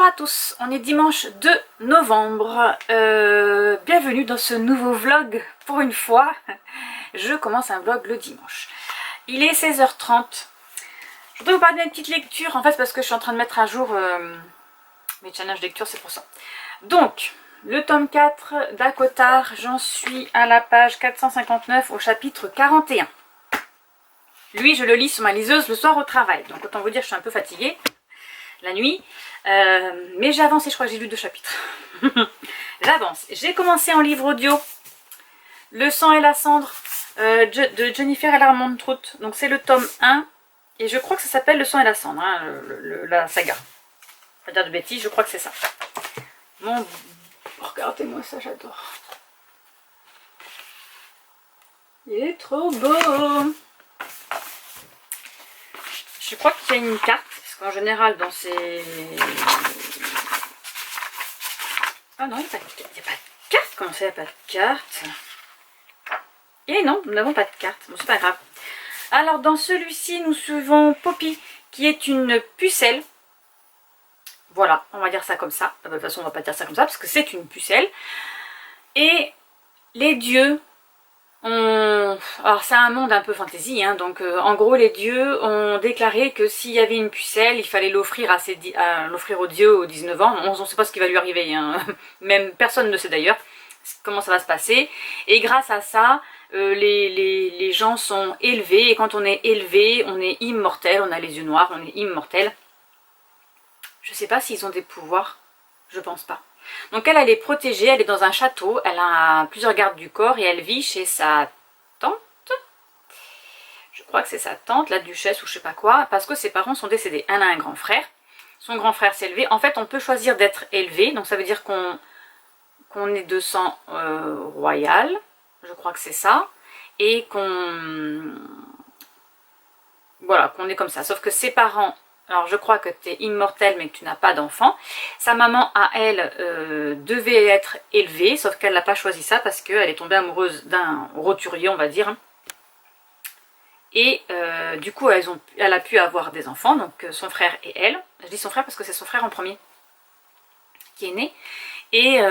Bonjour à tous, on est dimanche 2 novembre, bienvenue dans ce nouveau vlog pour une fois. Je commence un vlog le dimanche. Il est 16h30, je voudrais vous parler d'une petite lecture, en fait parce que je suis en train de mettre à jour mes challenges lecture, c'est pour ça. Donc, le tome 4 d'Acotar, j'en suis à la page 459 au chapitre 41. Lui, je le lis sur ma liseuse le soir au travail, donc autant vous dire que je suis un peu fatiguée la nuit, mais j'ai avancé, je crois que j'ai lu 2 chapitres. J'avance. J'ai commencé en livre audio Le sang et la cendre de Jennifer et Armand Trout. Donc c'est le tome 1 et je crois que ça s'appelle Le sang et la cendre, hein, la saga. Pas dire de bêtises, je crois que c'est ça. Bon, regardez-moi ça, j'adore. Il est trop beau. Je crois qu'il y a une carte. En général, dans ces... Ah non, il n'y a pas de carte. Comment ça, il n'y a pas de carte? Et non, nous n'avons pas de carte. Bon, c'est pas grave. Alors, dans celui-ci, nous suivons Poppy, qui est une pucelle. Voilà, on va dire ça comme ça. De toute façon, on va pas dire ça comme ça, parce que c'est une pucelle. Et les dieux... Alors c'est un monde un peu fantasy, hein, donc en gros les dieux ont déclaré que s'il y avait une pucelle, il fallait l'offrir aux dieux au 19 ans. On ne sait pas ce qui va lui arriver, hein. Même personne ne sait d'ailleurs comment ça va se passer. Et grâce à ça, les gens sont élevés, et quand on est élevé, on est immortel, on a les yeux noirs, on est immortel. Je sais pas s'ils ont des pouvoirs, je pense pas. Donc elle est protégée, elle est dans un château, elle a plusieurs gardes du corps et elle vit chez sa tante. Je crois que c'est sa tante, la duchesse ou je sais pas quoi, parce que ses parents sont décédés. Elle a un grand frère, son grand frère s'est élevé. En fait, on peut choisir d'être élevé, donc ça veut dire qu'on est de sang royal, je crois que c'est ça, et voilà, qu'on est comme ça. Sauf que ses parents... Alors je crois que tu es immortel mais que tu n'as pas d'enfant. Sa maman à elle devait être élevée, sauf qu'elle n'a pas choisi ça parce qu'elle est tombée amoureuse d'un roturier, on va dire. Et du coup elle a pu avoir des enfants, donc son frère et elle. Je dis son frère parce que c'est son frère en premier qui est né. Et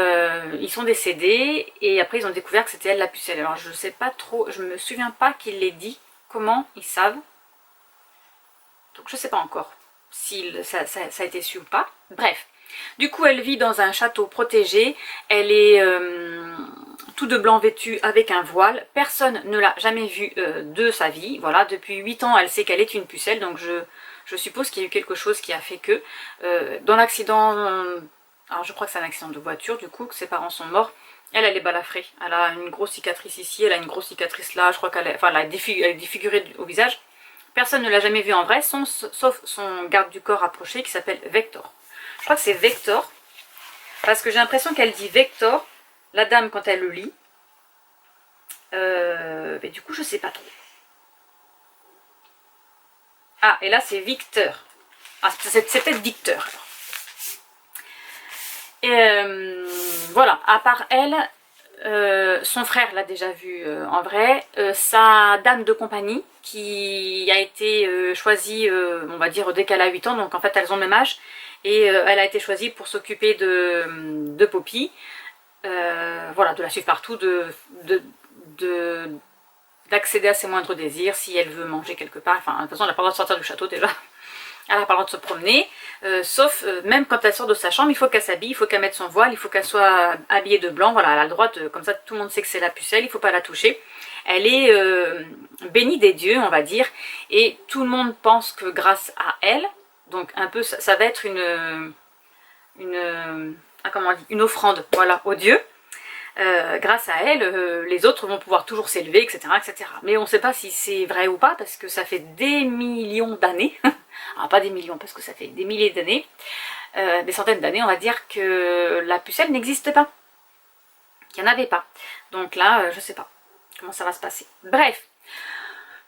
ils sont décédés et après ils ont découvert que c'était elle la pucelle. Alors je ne sais pas trop, je me souviens pas qu'il l'ait dit, comment ils savent. Donc je ne sais pas encore si ça a été su ou pas. Bref, du coup elle vit dans un château protégé, elle est tout de blanc vêtue avec un voile, personne ne l'a jamais vue de sa vie, voilà, depuis 8 ans elle sait qu'elle est une pucelle, donc je suppose qu'il y a eu quelque chose qui a fait que, dans l'accident, alors je crois que c'est un accident de voiture du coup, que ses parents sont morts, elle est balafrée, elle a une grosse cicatrice ici, elle a une grosse cicatrice là, je crois qu'elle est défigurée au visage. Personne ne l'a jamais vu en vrai, sauf son garde du corps rapproché qui s'appelle Vector. Je crois que c'est Vector, parce que j'ai l'impression qu'elle dit Vector, la dame quand elle le lit. Mais du coup je sais pas trop. Ah, et là c'est Victor. Ah, c'est peut-être Victor. Et voilà, à part elle... son frère l'a déjà vu en vrai, sa dame de compagnie qui a été choisie, on va dire dès qu'elle a 8 ans, donc en fait elles ont le même âge, et elle a été choisie pour s'occuper de Poppy, voilà, de la suivre partout, d'accéder à ses moindres désirs, si elle veut manger quelque part, enfin de toute façon elle n'a pas le droit de sortir du château déjà. Elle n'a pas le droit de se promener, sauf même quand elle sort de sa chambre, il faut qu'elle s'habille, il faut qu'elle mette son voile, il faut qu'elle soit habillée de blanc, voilà, elle a le droit de, comme ça tout le monde sait que c'est la pucelle, il ne faut pas la toucher. Elle est bénie des dieux, on va dire, et tout le monde pense que grâce à elle, donc un peu, ça va être comment on dit, une offrande, voilà, aux dieux. Grâce à elle, les autres vont pouvoir toujours s'élever, etc., etc. Mais on ne sait pas si c'est vrai ou pas, parce que ça fait des millions d'années, alors pas des millions, parce que ça fait des milliers d'années, des centaines d'années, on va dire, que la pucelle n'existe pas, qu'il n'y en avait pas. Donc là, je ne sais pas comment ça va se passer. Bref,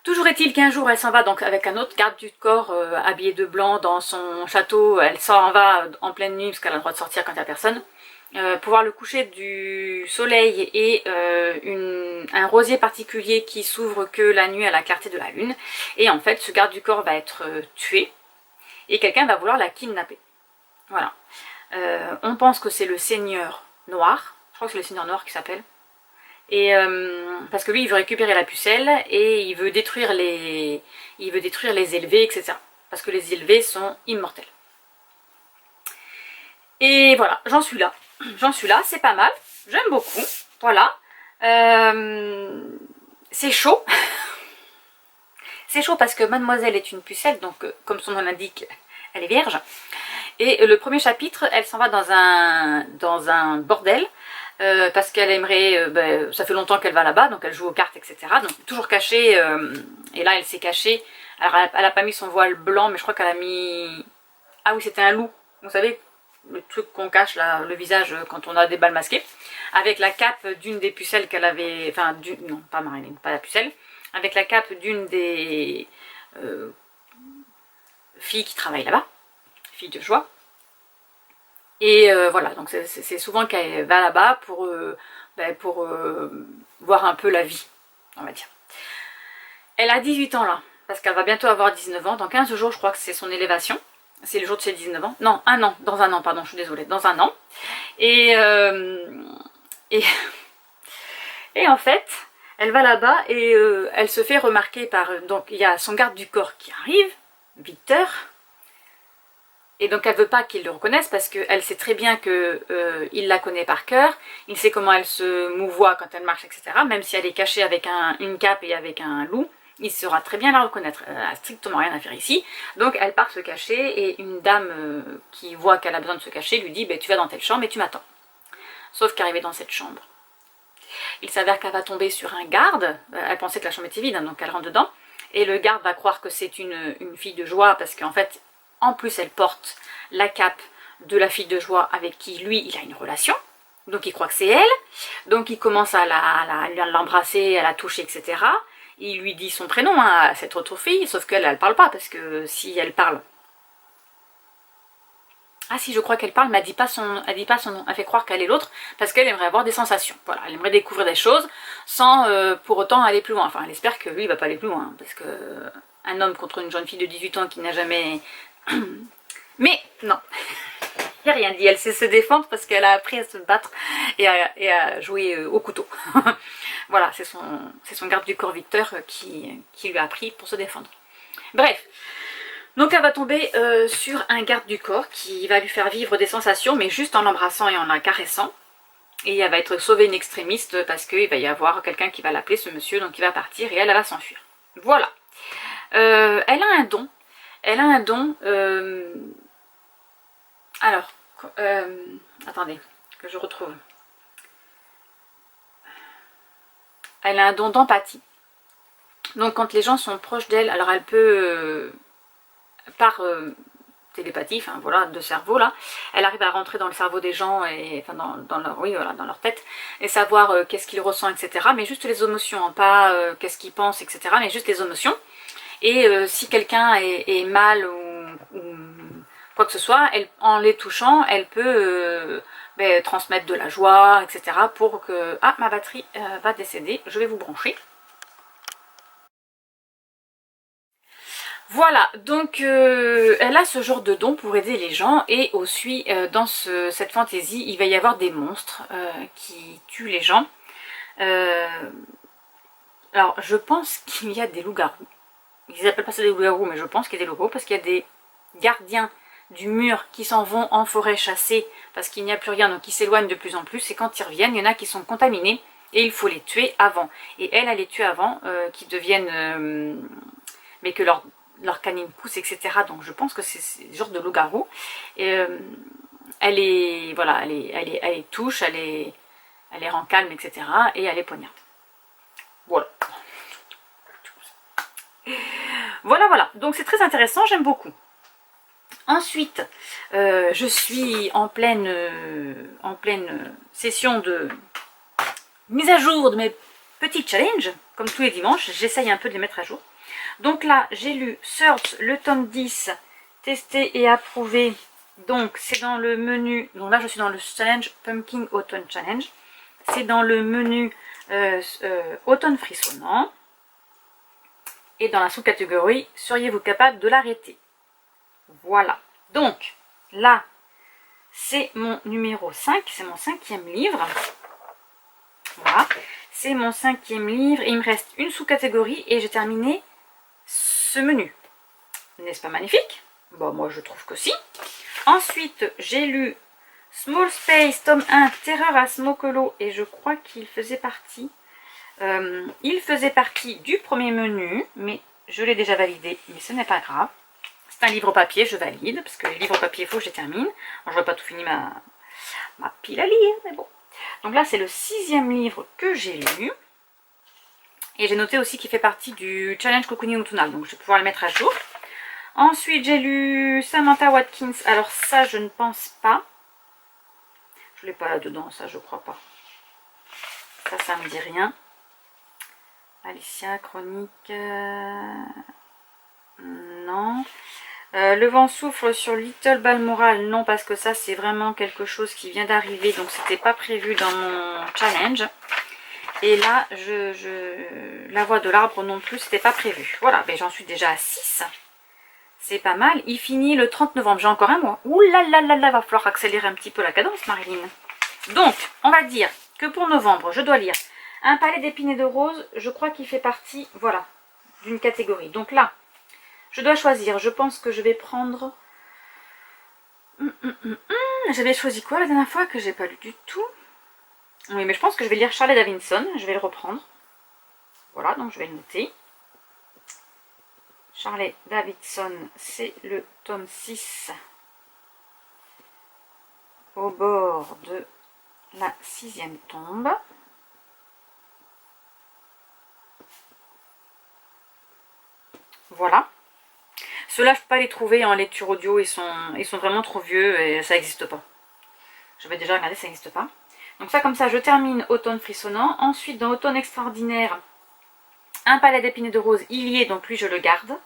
toujours est-il qu'un jour, elle s'en va donc avec un autre garde du corps, habillé de blanc dans son château, elle s'en va en pleine nuit, parce qu'elle a le droit de sortir quand il n'y a personne, pour voir le coucher du soleil et un rosier particulier qui s'ouvre que la nuit à la clarté de la lune. Et en fait, ce garde du corps va être tué et quelqu'un va vouloir la kidnapper. Voilà. On pense que c'est le Seigneur Noir, je crois que c'est le Seigneur Noir qui s'appelle. Et parce que lui il veut récupérer la pucelle et il veut détruire les élevés, etc. Parce que les élevés sont immortels. Et voilà, j'en suis là, c'est pas mal, j'aime beaucoup, voilà. C'est chaud, c'est chaud parce que mademoiselle est une pucelle, donc comme son nom l'indique, elle est vierge. Et le premier chapitre, elle s'en va dans un bordel, parce qu'elle aimerait, ça fait longtemps qu'elle va là-bas, donc elle joue aux cartes, etc. Donc toujours cachée, et là elle s'est cachée. Alors elle a pas mis son voile blanc, mais je crois qu'elle a mis... Ah oui, c'était un loup, vous savez, le truc qu'on cache là, le visage quand on a des balles masquées, avec la cape d'une des pucelles qu'elle avait, enfin, non, pas Marilyn, pas la pucelle, avec la cape d'une des filles qui travaillent là-bas, fille de joie. Et voilà, donc c'est souvent qu'elle va là-bas pour voir un peu la vie, on va dire. Elle a 18 ans là, parce qu'elle va bientôt avoir 19 ans. Dans 15 jours, je crois que c'est son élévation. C'est le jour de ses 19 ans. Non, un an, dans un an, pardon, je suis désolée, dans un an. Et, et en fait, elle va là-bas et elle se fait remarquer par... Donc il y a son garde du corps qui arrive, Victor. Et donc elle veut pas qu'il le reconnaisse parce qu'elle sait très bien qu'il la connaît par cœur, il sait comment elle se mouvoie quand elle marche, etc. Même si elle est cachée avec une cape et avec un loup, il saura très bien la reconnaître. Elle n'a strictement rien à faire ici. Donc elle part se cacher et une dame qui voit qu'elle a besoin de se cacher lui dit tu vas dans telle chambre et tu m'attends. Sauf qu'arrivée dans cette chambre, il s'avère qu'elle va tomber sur un garde. Elle pensait que la chambre était vide, hein, donc elle rentre dedans. Et le garde va croire que c'est une fille de joie parce qu'en fait... En plus, elle porte la cape de la fille de joie avec qui, lui, il a une relation. Donc, il croit que c'est elle. Donc, il commence à l'embrasser, à la toucher, etc. Il lui dit son prénom à cette autre fille, sauf qu'elle, elle parle pas, parce que si elle parle... Ah si, je crois qu'elle parle, mais elle dit pas son nom. Elle fait croire qu'elle est l'autre, parce qu'elle aimerait avoir des sensations. Voilà, elle aimerait découvrir des choses, sans pour autant aller plus loin. Enfin, elle espère que lui, il va pas aller plus loin, parce que... Un homme contre une jeune fille de 18 ans qui n'a jamais... Mais non, il n'y a rien dit, elle sait se défendre parce qu'elle a appris à se battre et à jouer au couteau. Voilà, c'est son garde du corps Victor qui lui a appris pour se défendre. Bref, donc elle va tomber sur un garde du corps qui va lui faire vivre des sensations, mais juste en l'embrassant et en la caressant. Et elle va être sauvée une extrémiste parce qu'il va y avoir quelqu'un qui va l'appeler, ce monsieur, donc il va partir et elle va s'enfuir. Voilà. Elle a un don. Elle a un don. Alors, attendez, que je retrouve. Elle a un don d'empathie. Donc, quand les gens sont proches d'elle, alors elle peut, par télépathie, enfin voilà, de cerveau là, elle arrive à rentrer dans le cerveau des gens et enfin dans leur, oui, voilà, dans leur tête et savoir qu'est-ce qu'ils ressentent, etc. Mais juste les émotions, hein, pas qu'est-ce qu'ils pensent, etc. Mais juste les émotions. Et si quelqu'un est mal ou quoi que ce soit, en les touchant, elle peut transmettre de la joie, etc. pour que... Ah, ma batterie va décéder, je vais vous brancher. Voilà, donc elle a ce genre de don pour aider les gens et aussi dans cette fantaisie, il va y avoir des monstres qui tuent les gens. Alors, je pense qu'il y a des loups-garous. Ils appellent pas ça des loups-garous, mais je pense qu'il y a des loups-garous parce qu'il y a des gardiens du mur qui s'en vont en forêt chasser parce qu'il n'y a plus rien, donc ils s'éloignent de plus en plus. Et quand ils reviennent, il y en a qui sont contaminés et il faut les tuer avant. Et elle les tue avant qu'ils deviennent... mais que leur canine pousse, etc. Donc je pense que c'est le genre de loup-garou. Et elle les touche, elle les rend calmes, etc. Et elle les poignarde. Voilà. Voilà, donc c'est très intéressant, j'aime beaucoup. Ensuite, je suis en pleine session de mise à jour de mes petits challenges, comme tous les dimanches, j'essaye un peu de les mettre à jour. Donc là, j'ai lu Search, le tome 10, testé et approuvé, donc c'est dans le menu, donc là je suis dans le challenge Pumpkin Autumn Challenge, c'est dans le menu Automne frissonnant. Et dans la sous-catégorie, seriez-vous capable de l'arrêter? Voilà. Donc, là, c'est mon numéro 5, c'est mon 5e livre. Voilà, c'est mon 5e livre. Il me reste une sous-catégorie et j'ai terminé ce menu. N'est-ce pas magnifique? Bon, moi je trouve que si. Ensuite, j'ai lu Small Space, tome 1, Terreur à Smokelo, et je crois qu'il faisait partie. Il faisait partie du premier menu, mais je l'ai déjà validé, mais ce n'est pas grave. C'est un livre papier, je valide, parce que les livres papier, il faut que je les termine. Bon, je n'aurais pas tout fini ma pile à lire, mais bon. Donc là, c'est le 6e livre que j'ai lu. Et j'ai noté aussi qu'il fait partie du challenge cocooning automnal, donc je vais pouvoir le mettre à jour. Ensuite, j'ai lu Samantha Watkins. Alors ça, je ne pense pas. Je ne l'ai pas là-dedans, ça, je crois pas. Ça me dit rien. Alicia, chronique... non. Le vent souffle sur Little Balmoral, non, parce que ça, c'est vraiment quelque chose qui vient d'arriver, donc c'était pas prévu dans mon challenge. Et là, la voix de l'arbre non plus, c'était pas prévu. Voilà, mais j'en suis déjà à 6. C'est pas mal. Il finit le 30 novembre. J'ai encore un mois. Ouh là là là là, va falloir accélérer un petit peu la cadence, Marilyn. Donc, on va dire que pour novembre, je dois lire Un palais d'épines et de roses. Je crois qu'il fait partie, voilà, d'une catégorie. Donc là, je dois choisir. Je pense que je vais prendre... J'avais choisi quoi la dernière fois que j'ai pas lu du tout? Oui, mais je pense que je vais lire Charlie Davidson. Je vais le reprendre. Voilà, donc je vais le noter. Charlie Davidson, c'est le tome 6 au bord de la 6e tombe. Voilà. Ceux-là, je ne peux pas les trouver en lecture audio, ils sont vraiment trop vieux et ça n'existe pas. J'avais déjà regardé, ça n'existe pas. Donc ça, comme ça, je termine Automne frissonnant. Ensuite, dans Automne extraordinaire, Un palais d'épines et de roses, il y est, donc lui, je le garde.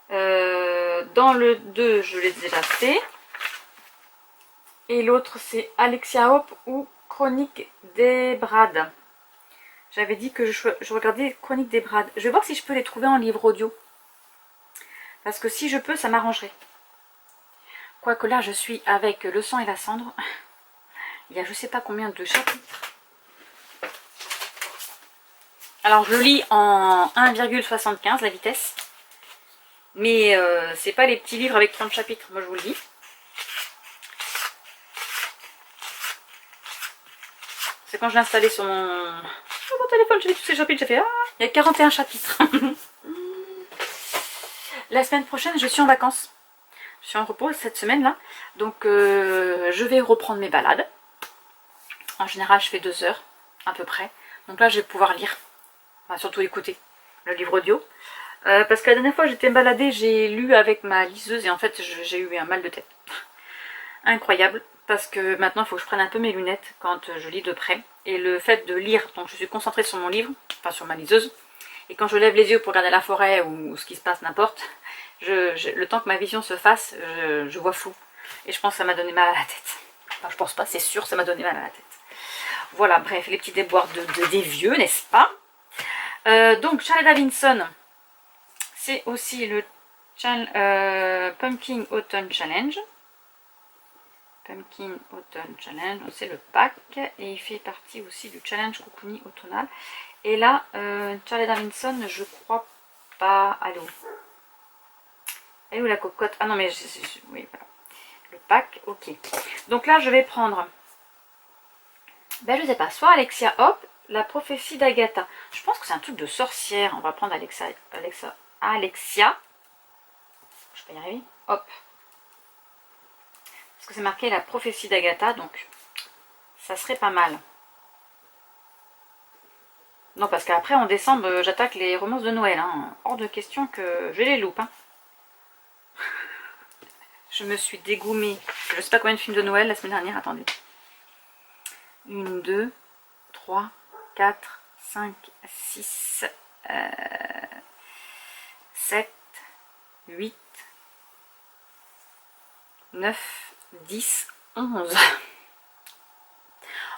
Dans le 2, je l'ai déjà fait. Et l'autre, c'est Alexia Hope ou Chronique des Brades. J'avais dit que je regardais Chronique des Brades. Je vais voir si je peux les trouver en livre audio. Parce que si je peux, ça m'arrangerait. Quoique là, je suis avec Le sang et la cendre. Il y a je sais pas combien de chapitres. Alors, je le lis en 1,75 la vitesse. Mais c'est pas les petits livres avec 30 chapitres. Moi, je vous le dis. C'est quand je l'ai installé sur mon téléphone, j'ai vu tous ces chapitres, j'ai fait ah, il y a 41 chapitres. La semaine prochaine, je suis en vacances. Je suis en repos cette semaine-là. Donc, je vais reprendre mes balades. En général, je fais 2 heures, à peu près. Donc là, je vais pouvoir lire. Enfin, surtout écouter le livre audio. Parce que la dernière fois, j'étais baladée, j'ai lu avec ma liseuse et en fait, j'ai eu un mal de tête. Incroyable. Parce que maintenant, il faut que je prenne un peu mes lunettes quand je lis de près. Et le fait de lire, donc je suis concentrée sur mon livre, enfin sur ma liseuse. Et quand je lève les yeux pour regarder la forêt ou ce qui se passe, n'importe, le temps que ma vision se fasse, je vois flou. Et je pense que ça m'a donné mal à la tête. Enfin, je pense pas, c'est sûr, ça m'a donné mal à la tête. Voilà, bref, les petits déboires des vieux, n'est-ce pas? Donc, Charlie Davidson, c'est aussi le Pumpkin Autumn Challenge. Pumpkin Autumn Challenge, c'est le pack et il fait partie aussi du challenge cocooning automnal. Et là, Charlie Davidson, je crois pas. Elle est où la cocotte? Ah non, mais oui, voilà. Le pack, ok. Donc là, je vais prendre, ben je sais pas, soit Alexia Hope, La prophétie d'Agatha. Je pense que c'est un truc de sorcière. On va prendre Alexia. Je peux y arriver. Hop. Parce que c'est marqué La prophétie d'Agatha, donc ça serait pas mal. Non, parce qu'après en décembre, j'attaque les romances de Noël. Hein. Hors de question que je les loupe. Hein. Je me suis dégoumée. Je sais pas combien de films de Noël la semaine dernière. Attendez. 1, 2, 3, 4, 5, 6, 7, 8, 9, 10, 11.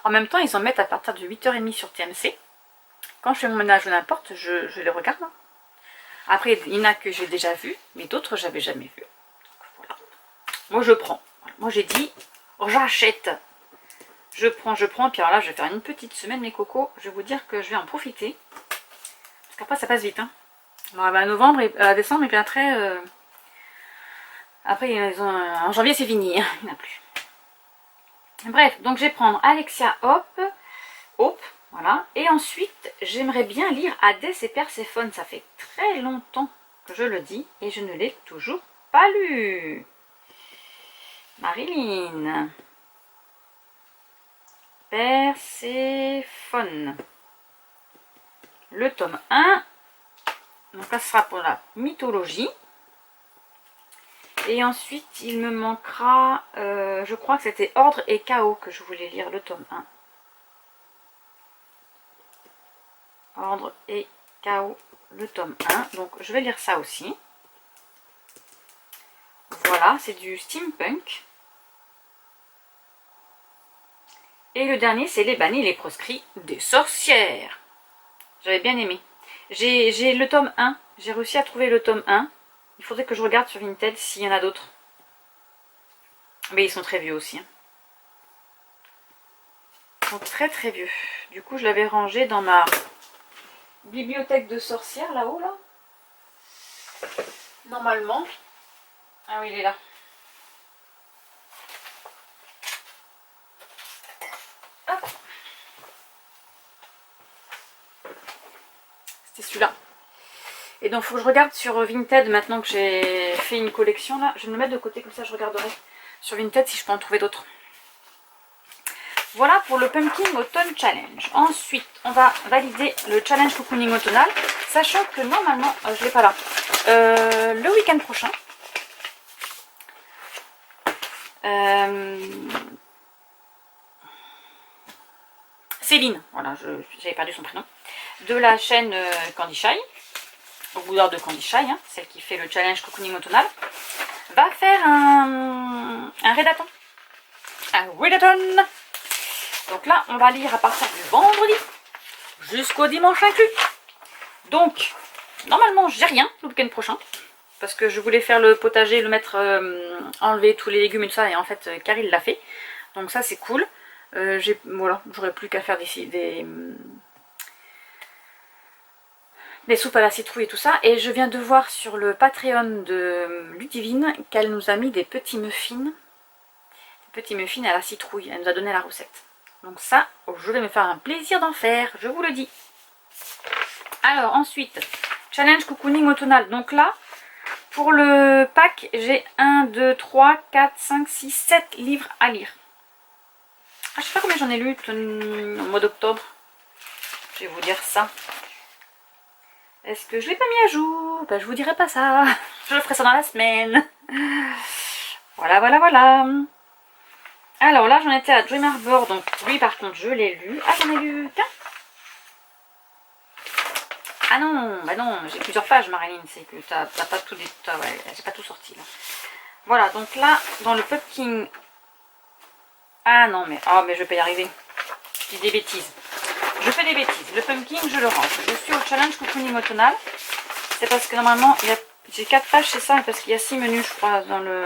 En même temps, ils en mettent à partir de 8h30 sur TMC. Quand je fais mon ménage ou n'importe, je les regarde. Hein. Après, il y en a que j'ai déjà vu, mais d'autres, j'avais jamais vu. Voilà. Moi, je prends. Moi, j'ai dit, j'achète. Je prends, puis alors là je vais faire une petite semaine mes cocos, je vais vous dire que je vais en profiter. Parce qu'après ça passe vite. Hein. Bon, bah, novembre et décembre et puis après, après en janvier c'est fini, hein. Il n'y en a plus. Bref, donc je vais prendre Alexia Hope, voilà. Et ensuite j'aimerais bien lire Hadès et Perséphone, ça fait très longtemps que je le dis et je ne l'ai toujours pas lu. Marilyn. Perséphone. Le tome 1. Donc là, ce sera pour la mythologie. Et ensuite, il me manquera, je crois que c'était Ordre et Chaos que je voulais lire, le tome 1. Ordre et Chaos, le tome 1. Donc, je vais lire ça aussi. Voilà, c'est du steampunk. Et le dernier, c'est Les bannis et les proscrits des sorcières. J'avais bien aimé. J'ai le tome 1. J'ai réussi à trouver le tome 1. Il faudrait que je regarde sur Vinted s'il y en a d'autres. Mais ils sont très vieux aussi. Hein. Ils sont très très vieux. Du coup, je l'avais rangé dans ma bibliothèque de sorcières là-haut, là. Normalement. Ah oui, il est là. Hop. C'était celui-là. Et donc, il faut que je regarde sur Vinted maintenant que j'ai fait une collection là. Je vais me le mettre de côté comme ça, je regarderai sur Vinted si je peux en trouver d'autres. Voilà pour le Pumpkin Autumn Challenge. Ensuite, on va valider le challenge cocooning automnal, sachant que normalement, je ne l'ai pas là, le week-end prochain, Céline, voilà, j'avais perdu son prénom, de la chaîne Candy Shy, au boudeur de Candy Shy, hein, celle qui fait le challenge cocooning automnal, va faire un readathon. Un readathon. Donc là, on va lire à partir du vendredi jusqu'au dimanche inclus. Donc, normalement, j'ai rien le week-end prochain. Parce que je voulais faire le potager, le mettre, enlever tous les légumes et tout ça. Et en fait, Caril l'a fait. Donc ça, c'est cool. Voilà, j'aurais plus qu'à faire des soupes à la citrouille et tout ça. Et je viens de voir sur le Patreon de Ludivine qu'elle nous a mis des petits muffins. Des petits muffins à la citrouille. Elle nous a donné la recette. Donc ça, je vais me faire un plaisir d'en faire, je vous le dis. Alors ensuite, challenge cocooning automnal. Donc là, pour le pack, j'ai 1, 2, 3, 4, 5, 6, 7 livres à lire. Ah, je sais pas combien j'en ai lu au mois d'octobre. Je vais vous dire ça. Est-ce que je l'ai pas mis à jour? Ben, je vous dirai pas ça. Je ferai ça dans la semaine. Voilà, voilà, voilà. Alors là, j'en étais à Dream Harbor, donc lui par contre, je l'ai lu. Ah, j'en ai lu qu'un. Ah non, bah non, j'ai plusieurs pages, Marilyn, c'est que t'as pas tout, ouais, j'ai pas tout sorti là. Voilà, donc là, dans le Pumpkin. Ah non, mais mais je vais pas y arriver. Je dis des bêtises. Je fais des bêtises. Le Pumpkin, je le range. Je suis au challenge cocooning automnal. C'est parce que normalement, j'ai 4 pages, c'est ça, parce qu'il y a 6 menus, je crois, dans le.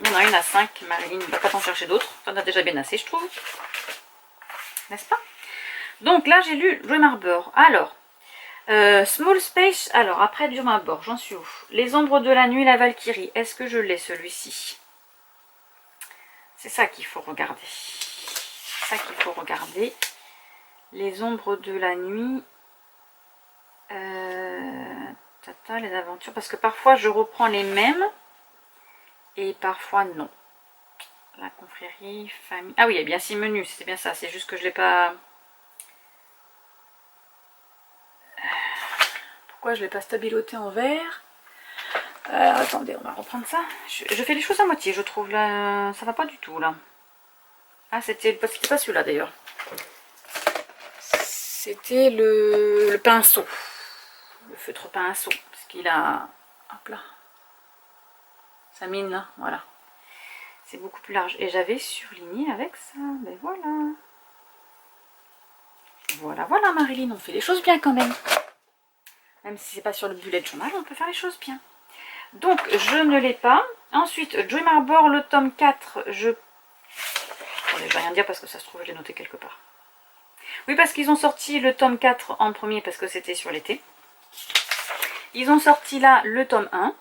Il y en a une à 5, Marilyn ne va pas t'en chercher d'autres. T'en as déjà bien assez, je trouve. N'est-ce pas? Donc là, j'ai lu Dream Harbor. Alors, Small Space. Alors, après Dream Harbor, j'en suis où? Les ombres de la nuit, la Valkyrie. Est-ce que je l'ai, celui-ci? C'est ça qu'il faut regarder. C'est ça qu'il faut regarder. Les ombres de la nuit. Les aventures. Parce que parfois, je reprends les mêmes. Et parfois non. La confrérie, famille. Ah oui, il y a bien 6 menus, c'était bien ça. C'est juste que je l'ai pas. Pourquoi je l'ai pas stabiloté en vert? Attendez, on va reprendre ça. Je fais les choses à moitié, je trouve. Là, ça va pas du tout là. Ah, c'était pas celui-là d'ailleurs. C'était le pinceau. Le feutre pinceau. Parce qu'il a. Hop là. Ça mine là, voilà. C'est beaucoup plus large. Et j'avais surligné avec ça. Ben voilà. Voilà, voilà Marilyn, on fait les choses bien quand même. Même si c'est pas sur le bullet journal, on peut faire les choses bien. Donc, je ne l'ai pas. Ensuite, Dream Harbor, le tome 4, je attendez, je vais rien dire parce que ça se trouve, je l'ai noté quelque part. Oui, parce qu'ils ont sorti le tome 4 en premier parce que c'était sur l'été. Ils ont sorti là le tome 1.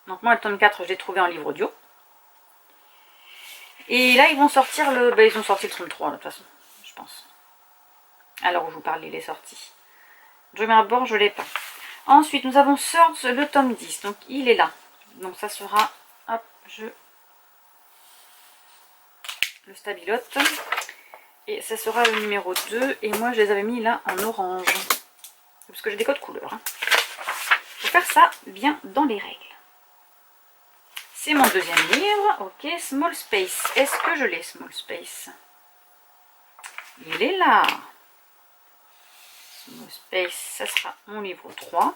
Donc moi, le tome 4, je l'ai trouvé en livre audio. Et là, ils vont sortir le... ils ont sorti le tome 3, de toute façon, je pense. À l'heure où je vous parle, il est sorti. Dreamboard, je ne l'ai pas. Ensuite, nous avons Swords, le tome 10. Donc, il est là. Donc, ça sera... Hop, le stabilote. Et ça sera le numéro 2. Et moi, je les avais mis là en orange. Parce que j'ai des codes couleurs. Il faut faire ça bien dans les règles. C'est mon deuxième livre. Ok, Small Space. Est-ce que je l'ai, Small Space? Il est là. Small Space, ça sera mon livre 3.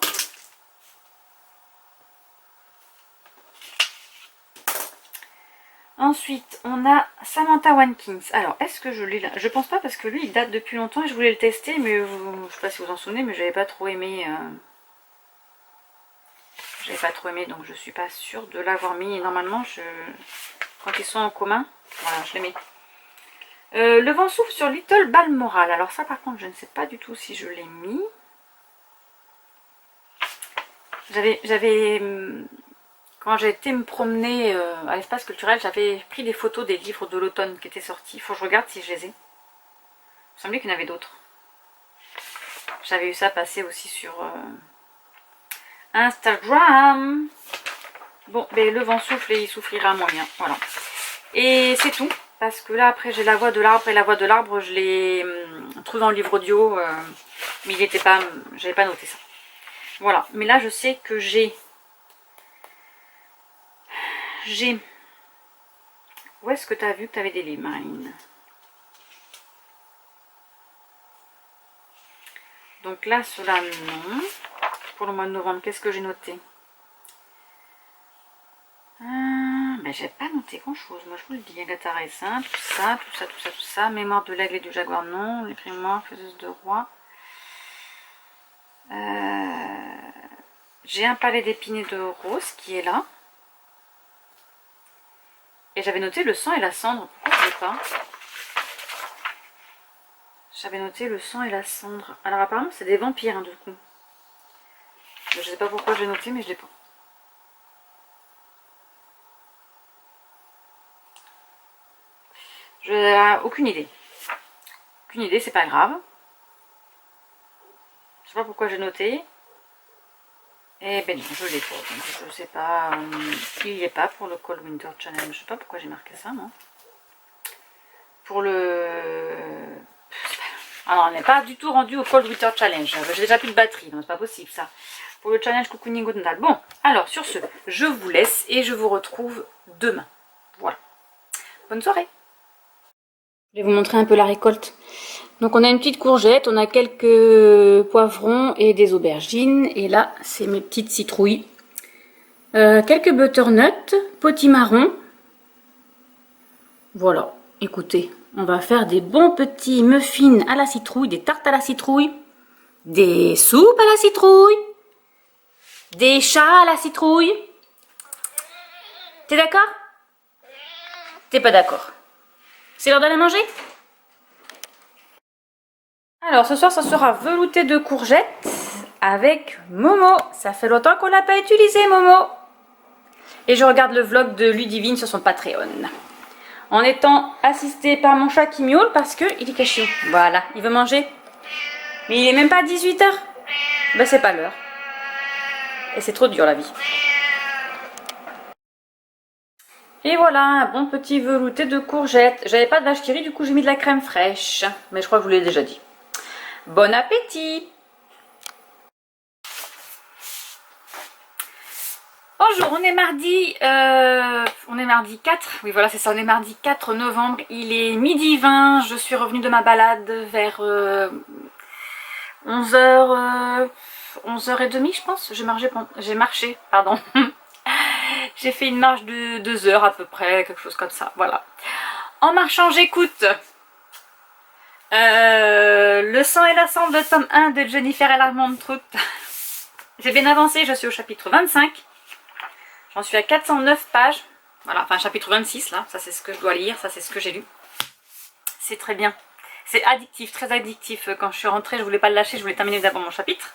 Ensuite, on a Samantha Watkins. Alors, est-ce que je l'ai là? Je pense pas parce que lui, il date depuis longtemps et je voulais le tester, mais je sais pas si vous en souvenez, mais j'avais pas trop aimé. J'avais pas trop aimé, donc je suis pas sûre de l'avoir mis. Et normalement, quand ils sont en commun, voilà, je les mets. Le vent souffle sur Little Balmoral. Alors ça, par contre, je ne sais pas du tout si je l'ai mis. Quand j'ai été me promener à l'espace culturel, j'avais pris des photos des livres de l'automne qui étaient sortis. Il faut que je regarde si je les ai. Il me semblait qu'il y en avait d'autres. J'avais eu ça passer aussi sur Instagram. Bon, ben, le vent souffle et il souffrira moins bien. Voilà. Et c'est tout. Parce que là, après, j'ai la voix de l'arbre. Et la voix de l'arbre, je l'ai trouvé en livre audio. Mais il n'était pas... J'avais pas noté ça. Voilà. Mais là, je sais que j'ai... Où est-ce que tu as vu que tu avais des livres, Marine? Donc là, cela, non. Pour le mois de novembre, qu'est-ce que j'ai noté? Ben, j'ai pas noté grand-chose. Moi, je vous le dis. Agatha Raisin, tout ça, tout ça, tout ça, tout ça. Mémoire de l'aigle et du jaguar, non. Les grimoires, faiseuse de roi. J'ai un palais d'épines et de rose qui est là. Et j'avais noté le sang et la cendre. Pourquoi je l'ai pas? J'avais noté le sang et la cendre. Alors apparemment c'est des vampires, hein, du coup. Je sais pas pourquoi j'ai noté, mais je l'ai pas. Je n'ai aucune idée. Aucune idée, c'est pas grave. Je sais pas pourquoi j'ai noté. Eh ben non, je l'ai pas. Donc je sais pas. Il n'y est pas pour le Cold Winter Challenge. Je sais pas pourquoi j'ai marqué ça, non. Pour le... Alors, on n'est pas du tout rendu au Cold Winter Challenge. J'ai déjà plus de batterie, donc c'est pas possible ça. Pour le challenge Cocooning Gondal. Bon, alors sur ce, je vous laisse et je vous retrouve demain. Voilà. Bonne soirée. Je vais vous montrer un peu la récolte. Donc on a une petite courgette, on a quelques poivrons et des aubergines. Et là, c'est mes petites citrouilles. Quelques butternuts, potimarron. Voilà, écoutez, on va faire des bons petits muffins à la citrouille, des tartes à la citrouille, des soupes à la citrouille, des chats à la citrouille. T'es d'accord? T'es pas d'accord? C'est l'heure d'aller manger? Alors ce soir, ça sera velouté de courgettes avec Momo. Ça fait longtemps qu'on l'a pas utilisé, Momo. Et je regarde le vlog de Ludivine sur son Patreon. En étant assistée par mon chat qui miaule parce qu'il est caché. Voilà, il veut manger. Mais il est même pas 18 h. Ben c'est pas l'heure. Et c'est trop dur la vie. Et voilà, un bon petit velouté de courgettes. J'avais pas de vache qui rit, du coup j'ai mis de la crème fraîche. Mais je crois que je vous l'ai déjà dit. Bon appétit! Bonjour, on est mardi 4, oui voilà c'est ça, on est mardi 4 novembre, il est midi 20, je suis revenue de ma balade vers 11h, 11h30 je pense, j'ai marché, pardon, j'ai fait une marche de 2 heures à peu près, quelque chose comme ça, voilà. En marchant j'écoute Le sang et la cendre, le tome 1 de Jennifer et l'Armande Trout. J'ai bien avancé, je suis au chapitre 25. J'en suis à 409 pages. Voilà, enfin chapitre 26 là, ça c'est ce que je dois lire, ça c'est ce que j'ai lu. c'est très bien. C'est addictif, très addictif. Quand je suis rentrée, je voulais pas le lâcher, je voulais terminer d'abord mon chapitre.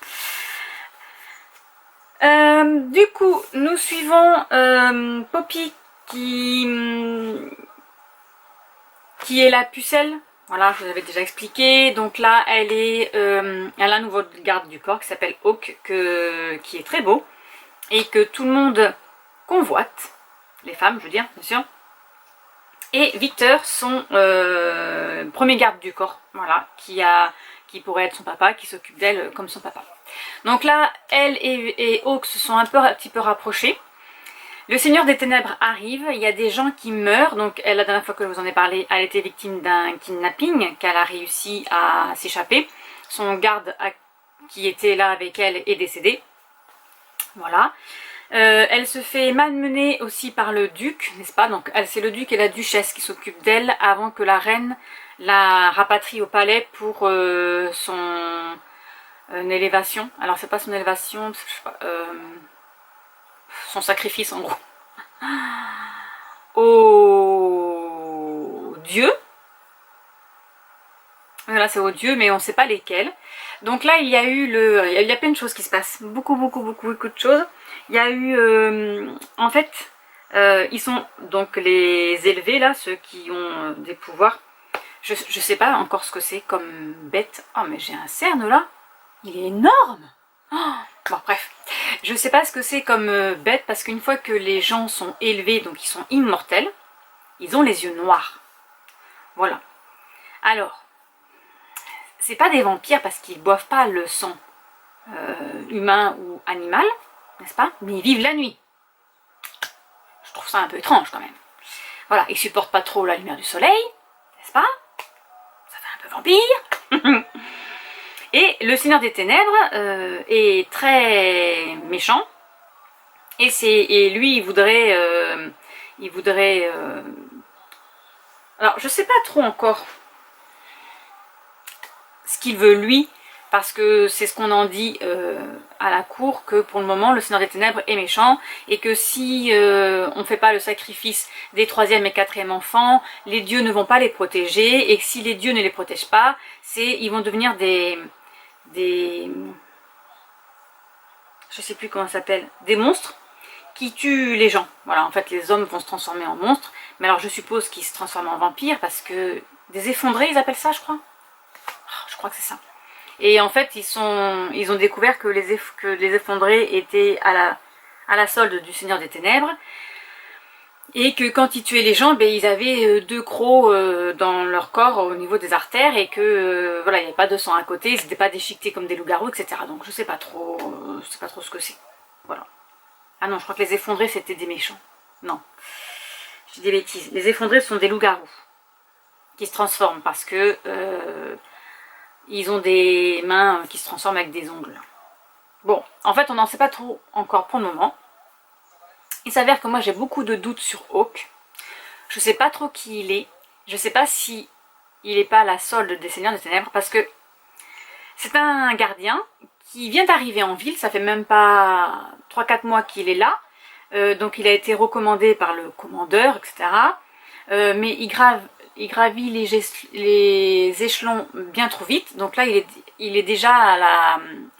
Du coup, nous suivons Poppy qui est la pucelle. Voilà, je vous avais déjà expliqué. Donc là, elle a un nouveau garde du corps qui s'appelle Hawk, qui est très beau et que tout le monde convoite. Les femmes, je veux dire, bien sûr. Et Victor, son premier garde du corps, voilà, qui pourrait être son papa, qui s'occupe d'elle comme son papa. Donc là, elle et Hawk se sont un petit peu rapprochés. Le Seigneur des Ténèbres arrive, il y a des gens qui meurent, donc la dernière fois que je vous en ai parlé, elle était victime d'un kidnapping, qu'elle a réussi à s'échapper. Son garde qui était là avec elle est décédé. Voilà. Elle se fait malmener aussi par le duc, n'est-ce pas? Donc c'est le duc et la duchesse qui s'occupent d'elle avant que la reine la rapatrie au palais pour son élévation. Alors c'est pas son élévation, je sais pas, son sacrifice en gros. Au dieu. Voilà, c'est aux dieux, mais on ne sait pas lesquels. Donc là, il y a plein de choses qui se passent. Beaucoup de choses. Il y a eu, en fait, ils sont donc les élevés, là, ceux qui ont des pouvoirs. Je sais pas encore ce que c'est comme bête. Oh, mais j'ai un cerne, là. Il est énorme. Oh, bon, bref. Je sais pas ce que c'est comme bête, parce qu'une fois que les gens sont élevés, donc ils sont immortels, ils ont les yeux noirs. Voilà. Alors, c'est pas des vampires parce qu'ils boivent pas le sang humain ou animal, n'est-ce pas? Mais ils vivent la nuit. Je trouve ça un peu étrange quand même. Voilà, ils supportent pas trop la lumière du soleil, n'est-ce pas? Ça fait un peu vampire. Et le Seigneur des Ténèbres est très méchant. Et lui, il voudrait... alors, je sais pas trop encore ce qu'il veut lui, parce que c'est ce qu'on en dit à la cour, que pour le moment le Seigneur des Ténèbres est méchant, et que si on ne fait pas le sacrifice des 3e et 4e enfants, les dieux ne vont pas les protéger, et que si les dieux ne les protègent pas, ils vont devenir des je sais plus comment ça s'appelle, des monstres qui tuent les gens. Voilà, en fait les hommes vont se transformer en monstres, mais alors je suppose qu'ils se transforment en vampires, parce que des effondrés ils appellent ça, je crois. Je crois que c'est ça. Et en fait, ils ont découvert que les effondrés étaient à la solde du Seigneur des Ténèbres. Et que quand ils tuaient les gens, ben, ils avaient 2 crocs dans leur corps au niveau des artères. Et que voilà, il n'y avait pas de sang à côté, ils n'étaient pas déchiquetés comme des loups-garous, etc. Donc je sais pas trop ce que c'est. Voilà. Ah non, je crois que les effondrés c'était des méchants. Non. Je dis des bêtises. Les effondrés sont des loups-garous. Qui se transforment parce que... ils ont des mains qui se transforment avec des ongles. Bon, en fait, on n'en sait pas trop encore pour le moment. Il s'avère que moi, j'ai beaucoup de doutes sur Hawk. Je ne sais pas trop qui il est. Je ne sais pas si il n'est pas à la solde des Seigneurs des Ténèbres, parce que c'est un gardien qui vient d'arriver en ville. Ça fait même pas 3-4 mois qu'il est là. Donc, il a été recommandé par le commandeur, etc. Mais il gravit les échelons bien trop vite. Donc là, il est déjà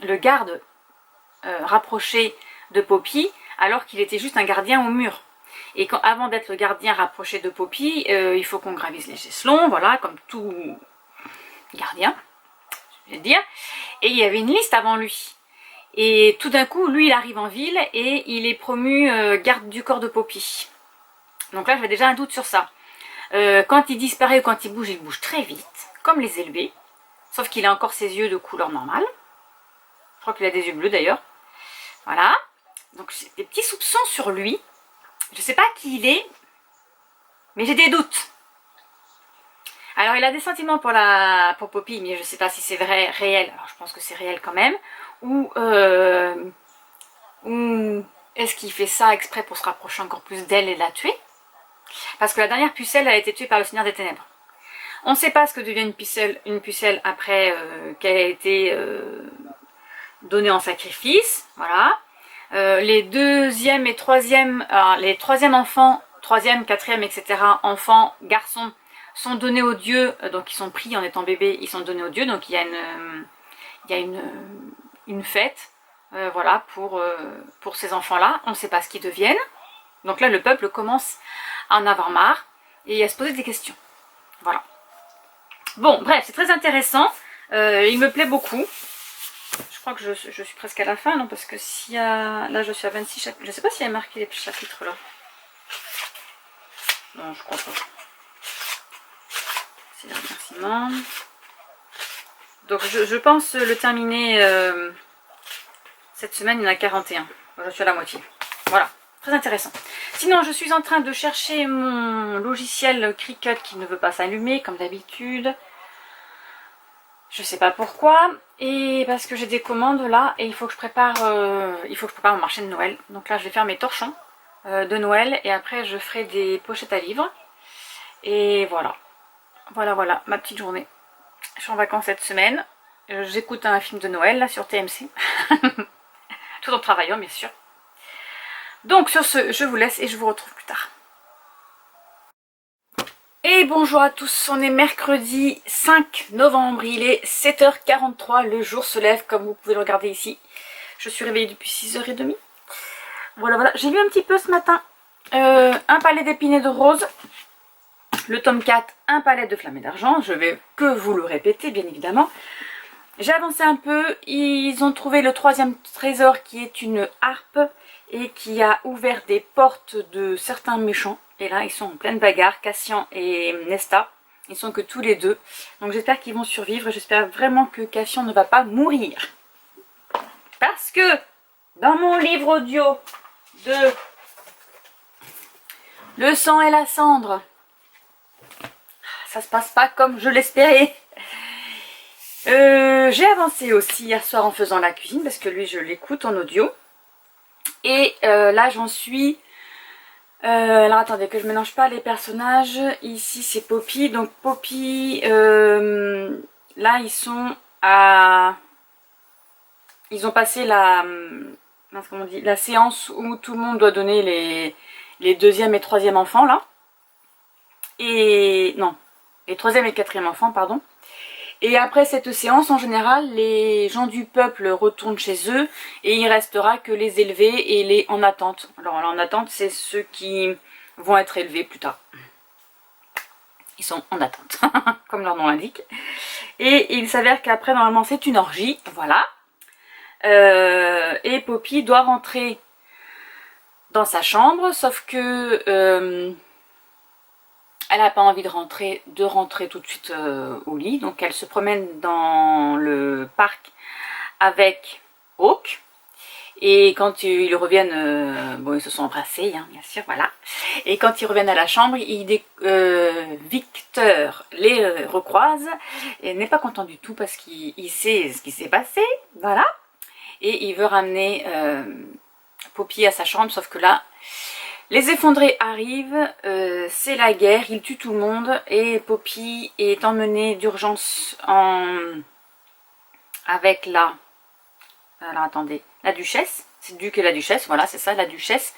le garde rapproché de Poppy, alors qu'il était juste un gardien au mur. Et avant d'être le gardien rapproché de Poppy, il faut qu'on gravisse les échelons, voilà, comme tout gardien, je vais dire. Et il y avait une liste avant lui. Et tout d'un coup, lui, il arrive en ville et il est promu garde du corps de Poppy. Donc là, j'avais déjà un doute sur ça. Quand il disparaît ou quand il bouge très vite, comme les élevés. Sauf qu'il a encore ses yeux de couleur normale. Je crois qu'il a des yeux bleus d'ailleurs. Voilà. Donc j'ai des petits soupçons sur lui. Je ne sais pas qui il est, mais j'ai des doutes. Alors il a des sentiments pour Poppy, mais je ne sais pas si c'est vrai, réel. Alors je pense que c'est réel quand même. Ou est-ce qu'il fait ça exprès pour se rapprocher encore plus d'elle et la tuer? Parce que la dernière pucelle a été tuée par le Seigneur des Ténèbres. On ne sait pas ce que devient une pucelle après qu'elle a été donnée en sacrifice. Voilà. Les 2e et 3e, les 3e enfants, 3e, 4e, etc. enfants, garçons, sont donnés aux dieux, donc ils sont pris en étant bébés, ils sont donnés aux dieux, donc il y a une fête, voilà, pour ces enfants-là. On ne sait pas ce qu'ils deviennent. Donc là, le peuple commence à en avoir marre et à se poser des questions. Voilà. Bon, bref, c'est très intéressant. Il me plaît beaucoup. Je crois que je suis presque à la fin, non? Parce que s'il y a... Là, je suis à 26 chapitres. Je ne sais pas s'il y a marqué les chapitres là. Non, je crois pas. C'est le remerciement. Donc, je pense le terminer cette semaine. Il y en a 41. Je suis à la moitié. Voilà. Très intéressant. Sinon, je suis en train de chercher mon logiciel Cricut qui ne veut pas s'allumer, comme d'habitude. Je sais pas pourquoi. Et parce que j'ai des commandes là, et il faut que je prépare mon marché de Noël. Donc là, je vais faire mes torchons de Noël, et après, je ferai des pochettes à livres. Et voilà. Voilà, ma petite journée. Je suis en vacances cette semaine. J'écoute un film de Noël, là, sur TMC. Tout en travaillant, bien sûr. Donc sur ce, je vous laisse et je vous retrouve plus tard. Et bonjour à tous, on est mercredi 5 novembre, il est 7h43, le jour se lève comme vous pouvez le regarder ici. Je suis réveillée depuis 6h30. Voilà, j'ai lu un petit peu ce matin. Un palais d'épinets de rose, le tome 4, un palais de flammes d'argent, je vais que vous le répéter bien évidemment. J'ai avancé un peu, ils ont trouvé le 3e trésor qui est une harpe et qui a ouvert des portes de certains méchants. Et là, ils sont en pleine bagarre, Cassian et Nesta. Ils sont que tous les deux. Donc j'espère qu'ils vont survivre. J'espère vraiment que Cassian ne va pas mourir. Parce que dans mon livre audio de Le sang et la cendre, ça se passe pas comme je l'espérais. J'ai avancé aussi hier soir en faisant la cuisine parce que lui je l'écoute en audio. Et là j'en suis... alors attendez que je mélange pas les personnages. Ici c'est Poppy. Donc Poppy, là ils sont à... Ils ont passé la... comment on dit, la séance où tout le monde doit donner les 2e et 3e enfants là. Et... non, les 3e et 4e enfants pardon. Et après cette séance, en général, les gens du peuple retournent chez eux et il restera que les élevés et les en attente. Alors en attente, c'est ceux qui vont être élevés plus tard. Ils sont en attente, comme leur nom l'indique. Et il s'avère qu'après, normalement, c'est une orgie, voilà. Et Poppy doit rentrer dans sa chambre, sauf que... elle n'a pas envie de rentrer tout de suite au lit. Donc elle se promène dans le parc avec Hawk. Et quand ils reviennent, bon ils se sont embrassés, hein, bien sûr, voilà. Et quand ils reviennent à la chambre, Victor les recroise. Et n'est pas content du tout parce qu'il sait ce qui s'est passé, voilà. Et il veut ramener Poppy à sa chambre, sauf que là... Les effondrés arrivent, c'est la guerre, ils tuent tout le monde et Poppy est emmenée d'urgence avec la... Alors attendez, la duchesse, c'est le duc et la duchesse, voilà c'est ça, la duchesse,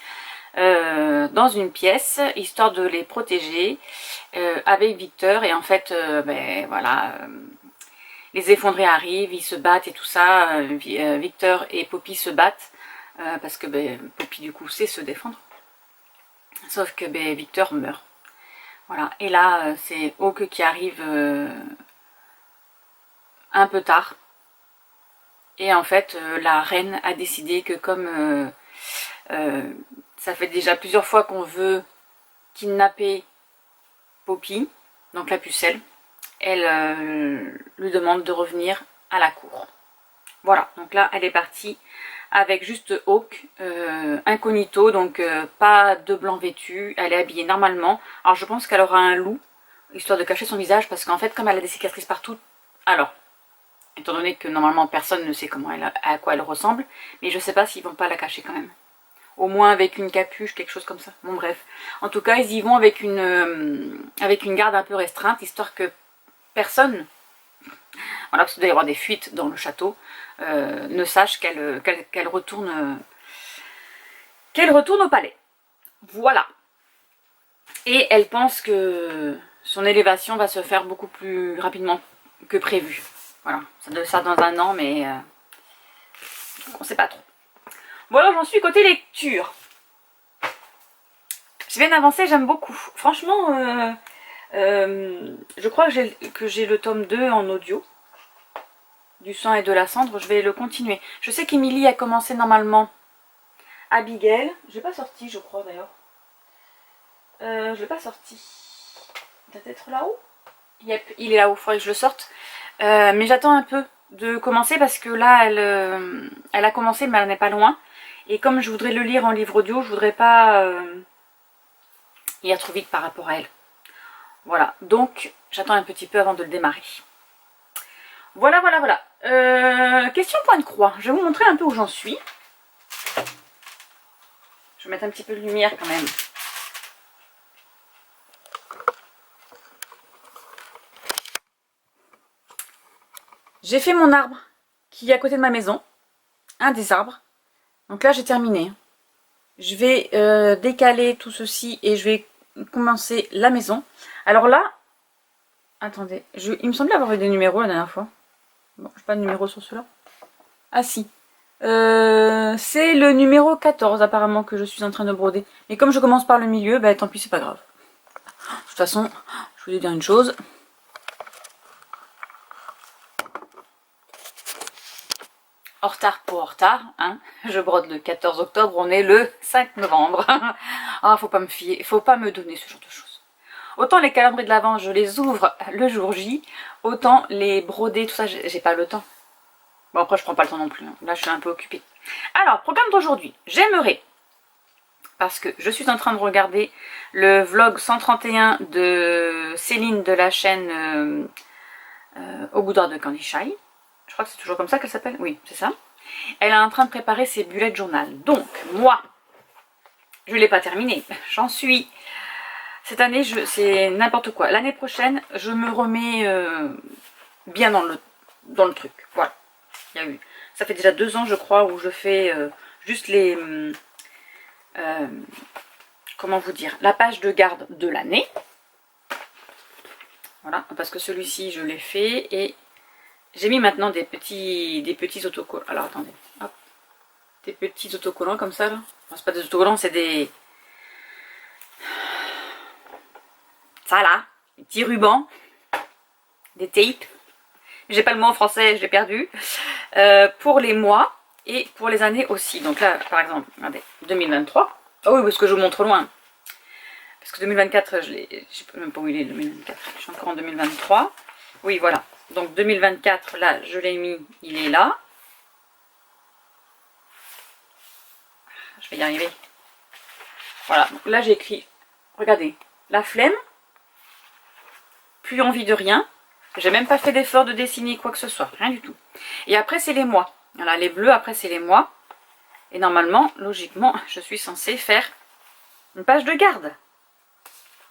dans une pièce, histoire de les protéger avec Victor. Et en fait, ben voilà, les effondrés arrivent, ils se battent et tout ça, Victor et Poppy se battent, parce que ben, Poppy du coup sait se défendre. Sauf que ben, Victor meurt. Voilà. Et là, c'est Hawk qui arrive un peu tard. Et en fait, la reine a décidé que comme ça fait déjà plusieurs fois qu'on veut kidnapper Poppy, donc la pucelle, elle lui demande de revenir à la cour. Voilà. Donc là, elle est partie avec juste Hawk, incognito, donc pas de blanc vêtu, elle est habillée normalement. Alors je pense qu'elle aura un loup, histoire de cacher son visage, parce qu'en fait comme elle a des cicatrices partout, alors, étant donné que normalement personne ne sait à quoi elle ressemble, mais je sais pas s'ils vont pas la cacher quand même. Au moins avec une capuche, quelque chose comme ça. Bon bref, en tout cas ils y vont avec une garde un peu restreinte, histoire que personne... Voilà, parce qu'il doit y avoir des fuites dans le château, ne sache qu'elle retourne au palais. Voilà. Et elle pense que son élévation va se faire beaucoup plus rapidement que prévu. Voilà, ça doit faire dans un an, mais on ne sait pas trop. Voilà, j'en suis côté lecture. Je viens d'avancer, j'aime beaucoup. Franchement, je crois que j'ai le tome 2 en audio. Du sang et de la cendre, je vais le continuer. Je sais qu'Emilie a commencé normalement Abigail. Je l'ai pas sorti, je crois d'ailleurs. Je l'ai pas sorti. Il doit être là-haut. Yep, il est là-haut, il faudrait que je le sorte. Mais j'attends un peu de commencer parce que là, elle a commencé, mais elle n'est pas loin. Et comme je voudrais le lire en livre audio, je voudrais pas y aller trop vite par rapport à elle. Voilà, donc j'attends un petit peu avant de le démarrer. Voilà, voilà, voilà. Question point de croix. Je vais vous montrer un peu où j'en suis. Je vais mettre un petit peu de lumière quand même. J'ai fait mon arbre qui est à côté de ma maison. Un des arbres. Donc là, j'ai terminé. Je vais décaler tout ceci et je vais commencer la maison. Alors là, attendez, il me semblait avoir eu des numéros la dernière fois. Bon, je n'ai pas de numéro sur cela. Ah si. C'est le numéro 14 apparemment que je suis en train de broder. Et comme je commence par le milieu, bah tant pis, c'est pas grave. De toute façon, je voulais dire une chose. En retard pour en retard, hein. Je brode le 14 octobre, on est le 5 novembre. Ah, faut pas me fier, faut pas me donner ce genre de choses. Autant les calendriers de l'Avent, je les ouvre le jour J, autant les broder, tout ça, j'ai pas le temps. Bon, après, je prends pas le temps non plus, hein. Là, je suis un peu occupée. Alors, programme d'aujourd'hui, j'aimerais, parce que je suis en train de regarder le vlog 131 de Céline de la chaîne Au boudoir de Candy Shy. Je crois que c'est toujours comme ça qu'elle s'appelle. Oui, c'est ça. Elle est en train de préparer ses bullet journal. Donc, moi, je ne l'ai pas terminé. J'en suis. Cette année, c'est n'importe quoi. L'année prochaine, je me remets bien dans le truc. Voilà. Il y a eu. Ça fait déjà 2 ans, je crois, où je fais juste les... comment vous dire, la page de garde de l'année. Voilà, parce que celui-ci, je l'ai fait et... J'ai mis maintenant des petits autocollants. Alors attendez, hop. Des petits autocollants comme ça là. Non, c'est pas des autocollants, c'est des... Ça là, des petits rubans. Des tapes. J'ai pas le mot en français, je l'ai perdu. Pour les mois et pour les années aussi. Donc là, par exemple, regardez, 2023. Oh oui, parce que je vous montre loin. Parce que 2024, je sais même pas où il est 2024. Je suis encore en 2023. Oui, voilà. Donc 2024, là, je l'ai mis, il est là. Je vais y arriver. Voilà, donc là j'ai écrit, regardez, la flemme, plus envie de rien. J'ai même pas fait d'effort de dessiner quoi que ce soit, rien du tout. Et après c'est les mois. Voilà, les bleus, après c'est les mois. Et normalement, logiquement, je suis censée faire une page de garde.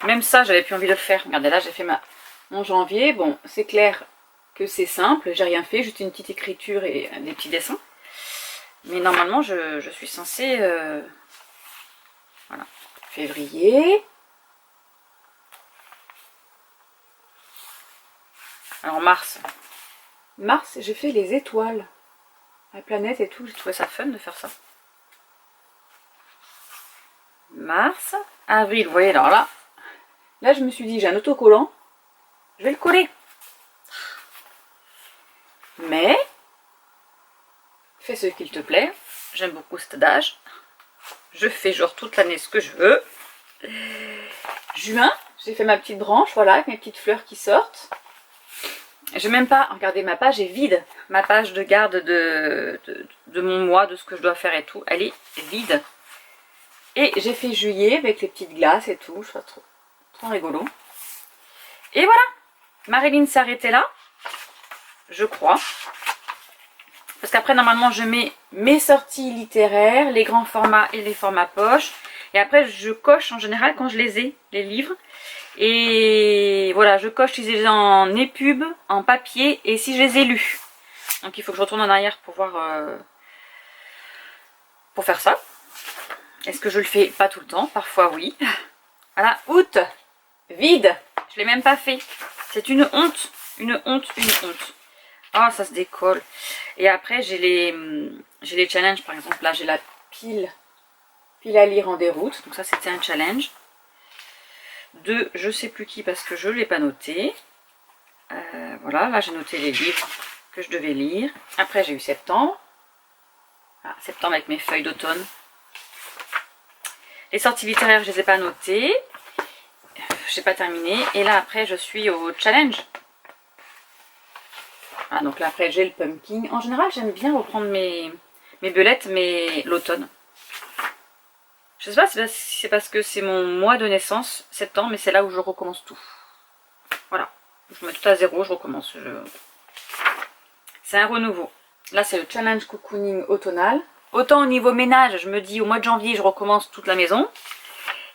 Même ça, j'avais plus envie de le faire. Regardez, là j'ai fait mon janvier. Bon, c'est clair que c'est simple, j'ai rien fait, juste une petite écriture et des petits dessins. Mais normalement, je suis censée... voilà. Février. Alors mars. Mars, j'ai fait les étoiles. La planète et tout, j'ai trouvé ça fun de faire ça. Mars. Avril, vous voyez, alors là. Là, je me suis dit, j'ai un autocollant. Je vais le coller. Mais, fais ce qu'il te plaît. J'aime beaucoup cet adage. Je fais genre toute l'année ce que je veux. Juin, j'ai fait ma petite branche, voilà, avec mes petites fleurs qui sortent. Je n'ai même pas, regardez, ma page est vide. Ma page de garde de mon mois, de ce que je dois faire et tout, elle est vide. Et j'ai fait juillet avec les petites glaces et tout. Je trouve ça trop rigolo. Et voilà, Marilyn s'est arrêtée là. Je crois. Parce qu'après, normalement, je mets mes sorties littéraires, les grands formats et les formats poche. Et après, je coche en général quand je les ai, les livres. Et voilà, je coche si je les ai en épub, en papier et si je les ai lus. Donc il faut que je retourne en arrière pour voir... pour faire ça. Est-ce que je le fais pas tout le temps? Parfois oui. Voilà, août, vide. Je l'ai même pas fait. C'est une honte. Une honte, une honte. Oh, ça se décolle. Et après, j'ai les challenges. Par exemple, là, j'ai la pile à lire en déroute. Donc ça, c'était un challenge. De je sais plus qui parce que je ne l'ai pas noté. Voilà, là, j'ai noté les livres que je devais lire. Après, j'ai eu septembre. Ah, septembre avec mes feuilles d'automne. Les sorties littéraires, je ne les ai pas notées. Je n'ai pas terminé. Et là, après, je suis au challenge. Ah, donc là, après, j'ai le pumpkin. En général, j'aime bien reprendre mes belettes, mais l'automne. Je sais pas si c'est parce que c'est mon mois de naissance, septembre, mais c'est là où je recommence tout. Voilà. Je mets tout à zéro, je recommence. C'est un renouveau. Là, c'est le challenge cocooning automnal. Autant au niveau ménage, je me dis au mois de janvier, je recommence toute la maison.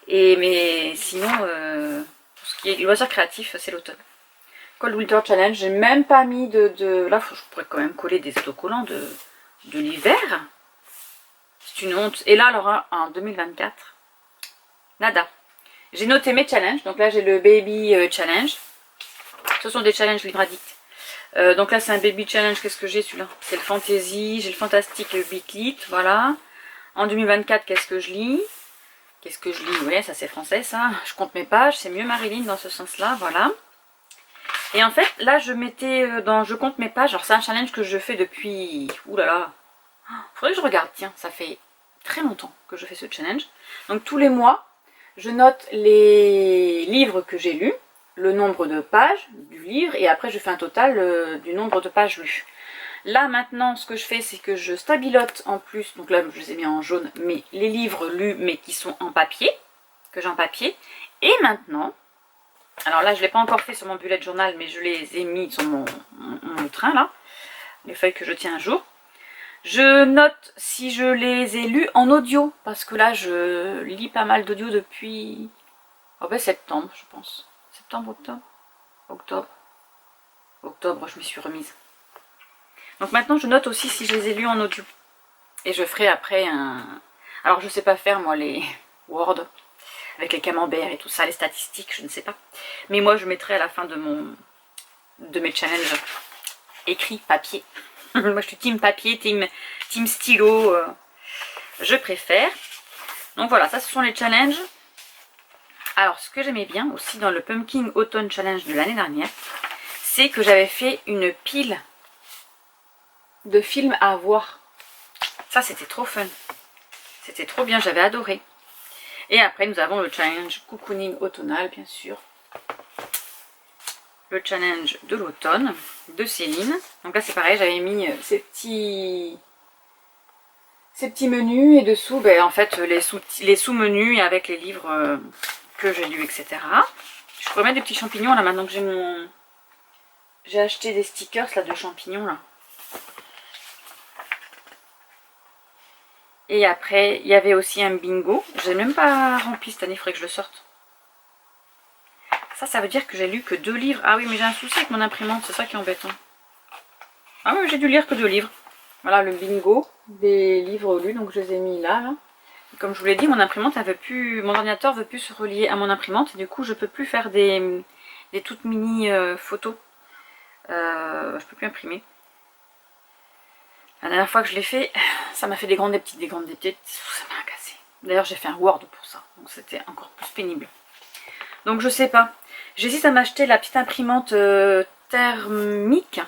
Mais sinon, pour ce qui est loisirs créatifs, c'est l'automne. Cold Winter Challenge, j'ai même pas mis de... Là, je pourrais quand même coller des autocollants de l'hiver. C'est une honte. Et là, alors, en 2024, nada. J'ai noté mes challenges. Donc là, j'ai le Baby Challenge. Ce sont des challenges livre addict. Donc là, c'est un Baby Challenge. Qu'est-ce que j'ai celui-là? C'est le Fantasy. J'ai le Fantastique, le Bitlit. Voilà. En 2024, qu'est-ce que je lis? Qu'est-ce que je lis? Oui, ça c'est français, ça. Je compte mes pages. C'est mieux Marilyn dans ce sens-là. Voilà. Et en fait, là, je mettais dans je compte mes pages. Alors, c'est un challenge que je fais depuis... Ouh là là. Faudrait que je regarde. Tiens, ça fait très longtemps que je fais ce challenge. Donc, tous les mois, je note les livres que j'ai lus, le nombre de pages du livre, et après, je fais un total du nombre de pages lues. Là, maintenant, ce que je fais, c'est que je stabilote en plus. Donc là, je les ai mis en jaune, mais les livres lus, mais qui sont en papier, que j'ai en papier. Et maintenant... Alors là, je ne l'ai pas encore fait sur mon bullet journal, mais je les ai mis sur mon train, là. Les feuilles que je tiens un jour. Je note si je les ai lus en audio, parce que là, je lis pas mal d'audio depuis septembre, je pense. Septembre, octobre. Octobre, je m'y suis remise. Donc maintenant, je note aussi si je les ai lus en audio. Et je ferai après un... Alors, je ne sais pas faire, moi, les Word... avec les camemberts et tout ça, les statistiques, je ne sais pas. Mais moi, je mettrai à la fin de mes challenges écrit papier. Moi, je suis team papier, team stylo. Je préfère. Donc voilà, ça, ce sont les challenges. Alors, ce que j'aimais bien aussi dans le Pumpkin Autumn Challenge de l'année dernière, c'est que j'avais fait une pile de films à voir. Ça, c'était trop fun. C'était trop bien, j'avais adoré. Et après, nous avons le challenge cocooning automnal, bien sûr. Le challenge de l'automne de Céline. Donc là, c'est pareil, j'avais mis ces petits menus et dessous, ben, en fait, les sous-menus avec les livres que j'ai lus, etc. Je pourrais mettre des petits champignons là maintenant que j'ai acheté des stickers là de champignons là. Et après, il y avait aussi un bingo. Je n'ai même pas rempli cette année, il faudrait que je le sorte. Ça veut dire que j'ai lu que 2 livres. Ah oui, mais j'ai un souci avec mon imprimante, c'est ça qui est embêtant. Ah oui, j'ai dû lire que 2 livres. Voilà le bingo des livres lus, donc je les ai mis là. Et comme je vous l'ai dit, mon imprimante, elle veut plus, mon ordinateur ne veut plus se relier à mon imprimante. Et du coup, je ne peux plus faire des toutes mini photos. Je ne peux plus imprimer. La dernière fois que je l'ai fait, ça m'a fait des grandes, des petites, ça m'a cassé. D'ailleurs, j'ai fait un Word pour ça, donc c'était encore plus pénible. Donc je sais pas. J'hésite à m'acheter la petite imprimante thermique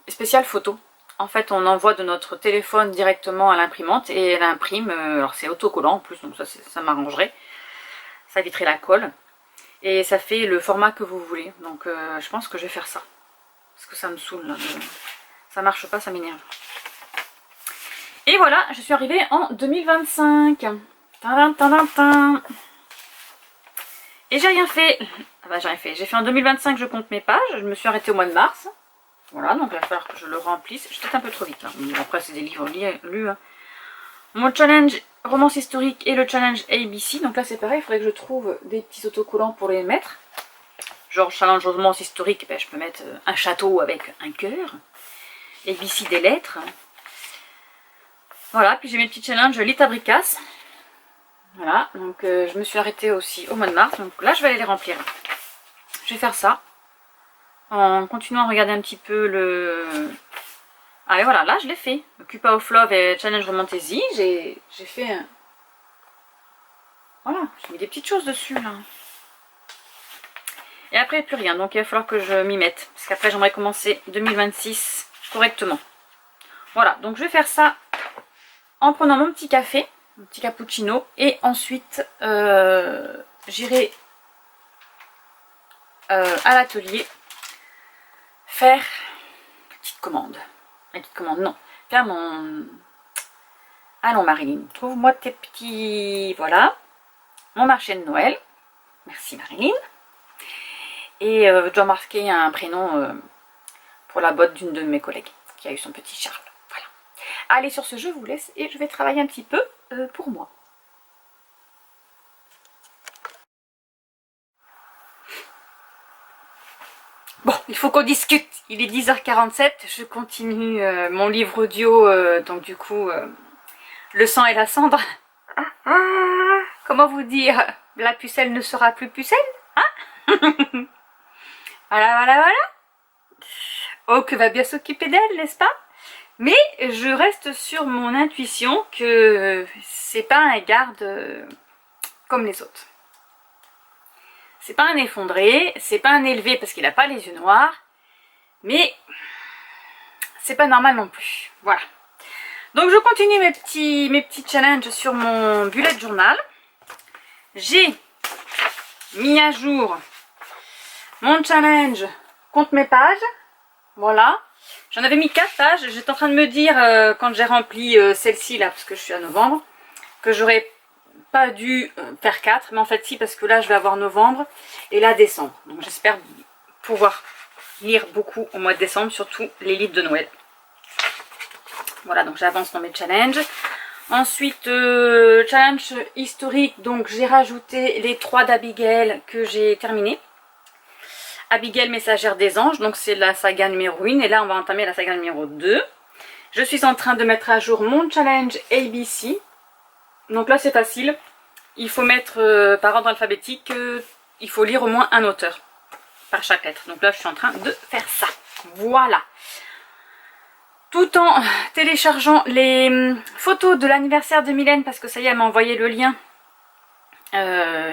spéciale photo. En fait, on envoie de notre téléphone directement à l'imprimante et elle imprime. Alors c'est autocollant en plus, donc ça m'arrangerait. Ça éviterait la colle. Et ça fait le format que vous voulez. Donc je pense que je vais faire ça. Parce que ça me saoule là. Ça marche pas, ça m'énerve. Et voilà, je suis arrivée en 2025. Tadam, tadam, tadam. Et j'ai rien fait. Ah bah, j'ai rien fait. J'ai fait en 2025, je compte mes pages. Je me suis arrêtée au mois de mars. Voilà, donc il va falloir que je le remplisse. Je suis peut-être un peu trop vite. Hein. Après, c'est des livres lus. Hein. Mon challenge romance historique et le challenge ABC. Donc là, c'est pareil. Il faudrait que je trouve des petits autocollants pour les mettre. Genre, challenge romance historique, ben, je peux mettre un château avec un cœur. ABC des lettres. Voilà, puis j'ai mes petits challenges lit à bricasse. Voilà, donc je me suis arrêtée aussi au mois de mars. Donc là, je vais aller les remplir. Je vais faire ça. En continuant à regarder un petit peu le... Ah et voilà, là je l'ai fait. Le Cupa of Love et Challenge Romantasy. J'ai fait un... Voilà, j'ai mis des petites choses dessus là. Et après, plus rien. Donc il va falloir que je m'y mette. Parce qu'après, j'aimerais commencer 2026 correctement. Voilà, donc je vais faire ça en prenant mon petit café, mon petit cappuccino. Et ensuite, j'irai à l'atelier faire une petite commande. Une petite commande, non. Faire mon... Allons Marilyn, trouve-moi tes petits... Voilà. Mon marché de Noël. Merci Marilyn. Et je dois marquer un prénom pour la boîte d'une de mes collègues qui a eu son petit Charles. Voilà. Allez, sur ce, je vous laisse et je vais travailler un petit peu pour moi. Bon, il faut qu'on discute. Il est 10h47. Je continue mon livre audio. Donc du coup, le sang et la cendre. Comment vous dire? La pucelle ne sera plus pucelle, hein? Voilà, voilà, voilà. Oak va bien s'occuper d'elle, n'est-ce pas? Mais je reste sur mon intuition que c'est pas un garde comme les autres. C'est pas un effondré, c'est pas un élevé parce qu'il n'a pas les yeux noirs, mais c'est pas normal non plus. Voilà. Donc je continue mes petits challenges sur mon bullet journal. J'ai mis à jour mon challenge compte mes pages. Voilà. J'en avais mis 4 pages. J'étais en train de me dire, quand j'ai rempli celle-ci, là, parce que je suis à novembre, que j'aurais pas dû faire 4. Mais en fait, si, parce que là, je vais avoir novembre et là, décembre. Donc, j'espère pouvoir lire beaucoup au mois de décembre, surtout les livres de Noël. Voilà, donc j'avance dans mes challenges. Ensuite, challenge historique. Donc, j'ai rajouté les 3 d'Abigail que j'ai terminé. Abigail, messagère des anges, donc c'est la saga numéro 1 et là on va entamer la saga numéro 2. Je suis en train de mettre à jour mon challenge ABC. Donc là c'est facile, il faut mettre par ordre alphabétique, il faut lire au moins un auteur par chaque lettre. Donc là je suis en train de faire ça, voilà. Tout en téléchargeant les photos de l'anniversaire de Mylène, parce que ça y est, elle m'a envoyé le lien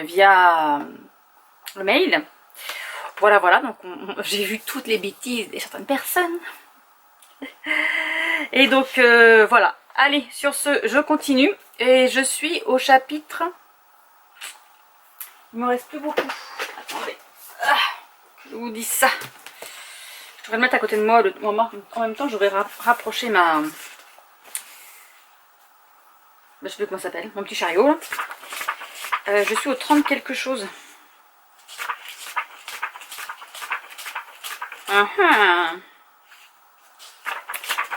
via le mail. Voilà, voilà, donc j'ai vu toutes les bêtises de certaines personnes. Et donc, voilà. Allez, sur ce, je continue. Et je suis au chapitre... Il me reste plus beaucoup. Attendez. Ah, je vous dis ça. Je vais le mettre à côté de moi. En même temps, je vais rapprocher ma... Je sais plus comment ça s'appelle. Mon petit chariot, là. Je suis au 30 quelque chose.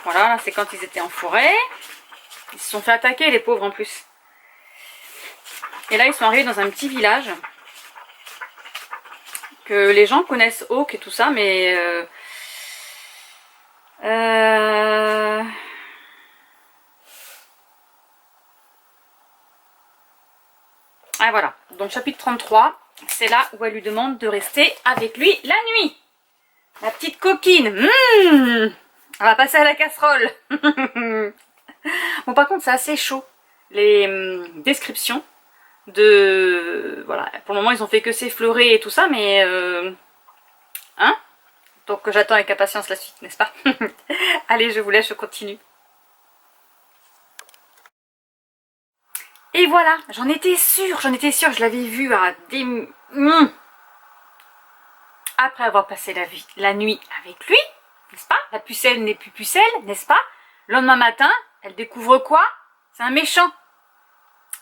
Voilà, c'est quand ils étaient en forêt. Ils se sont fait attaquer, les pauvres en plus. Et là, ils sont arrivés dans un petit village. Que les gens connaissent Oak et tout ça, mais... Ah voilà, donc chapitre 33, c'est là où elle lui demande de rester avec lui la nuit. La petite coquine. On va passer à la casserole. Bon, par contre, c'est assez chaud. Les descriptions de... Voilà, pour le moment, ils ont fait que s'effleurer et tout ça, mais... Hein? Donc, j'attends avec impatience la suite, n'est-ce pas? Allez, je vous laisse, je continue. Et voilà, j'en étais sûre, je l'avais vu à des... Après avoir passé la nuit avec lui, n'est-ce pas? La pucelle n'est plus pucelle, n'est-ce pas? Le lendemain matin, elle découvre quoi? C'est un méchant.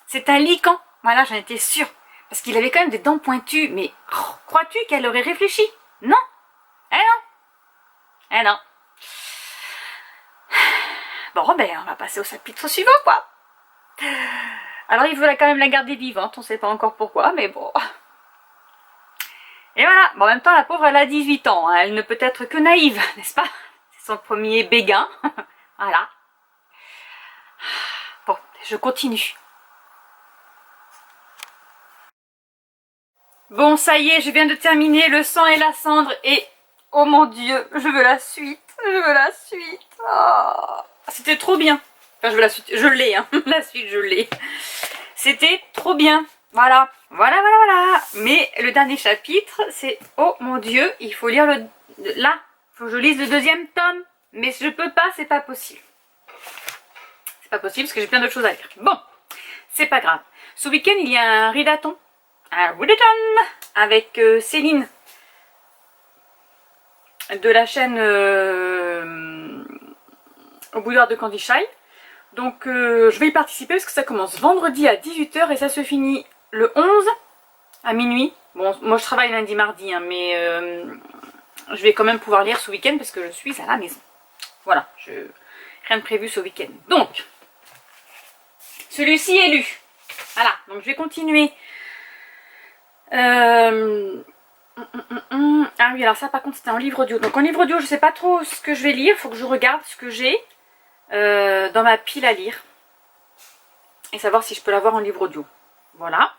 C'est un lican. Voilà, j'en étais sûre. Parce qu'il avait quand même des dents pointues. Mais crois-tu qu'elle aurait réfléchi? Non. Eh non. Eh non. Bon, ben, on va passer au chapitre suivant, quoi. Alors, il veut quand même la garder vivante. On ne sait pas encore pourquoi, mais bon... Et voilà, bon, en même temps la pauvre elle a 18 ans, hein. Elle ne peut être que naïve, n'est-ce pas? C'est son premier béguin, voilà. Bon, je continue. Bon, ça y est, je viens de terminer le sang et la cendre et... Oh mon Dieu, je veux la suite. Je veux la suite. Oh, c'était trop bien. Enfin, je veux la suite. Je l'ai, hein. La suite, je l'ai. C'était trop bien. Voilà. Voilà, voilà, voilà. Mais le dernier chapitre, c'est... Oh mon Dieu, il faut lire le... Là, il faut que je lise le deuxième tome. Mais je peux pas, c'est pas possible. C'est pas possible parce que j'ai plein d'autres choses à lire. Bon, c'est pas grave. Ce week-end, il y a un ridathon. Un ridathon avec Céline de la chaîne Au bouillard de Candy Shy. Donc je vais y participer parce que ça commence vendredi à 18 h et ça se finit le 11 à minuit. Bon, moi je travaille lundi, mardi, hein, mais je vais quand même pouvoir lire ce week-end parce que je suis à la maison. Voilà, rien de prévu ce week-end. Donc, celui-ci est lu. Voilà, donc je vais continuer. Ah oui, alors ça par contre c'était en livre audio. Donc en livre audio, je sais pas trop ce que je vais lire. Il faut que je regarde ce que j'ai dans ma pile à lire. Et savoir si je peux l'avoir en livre audio. Voilà.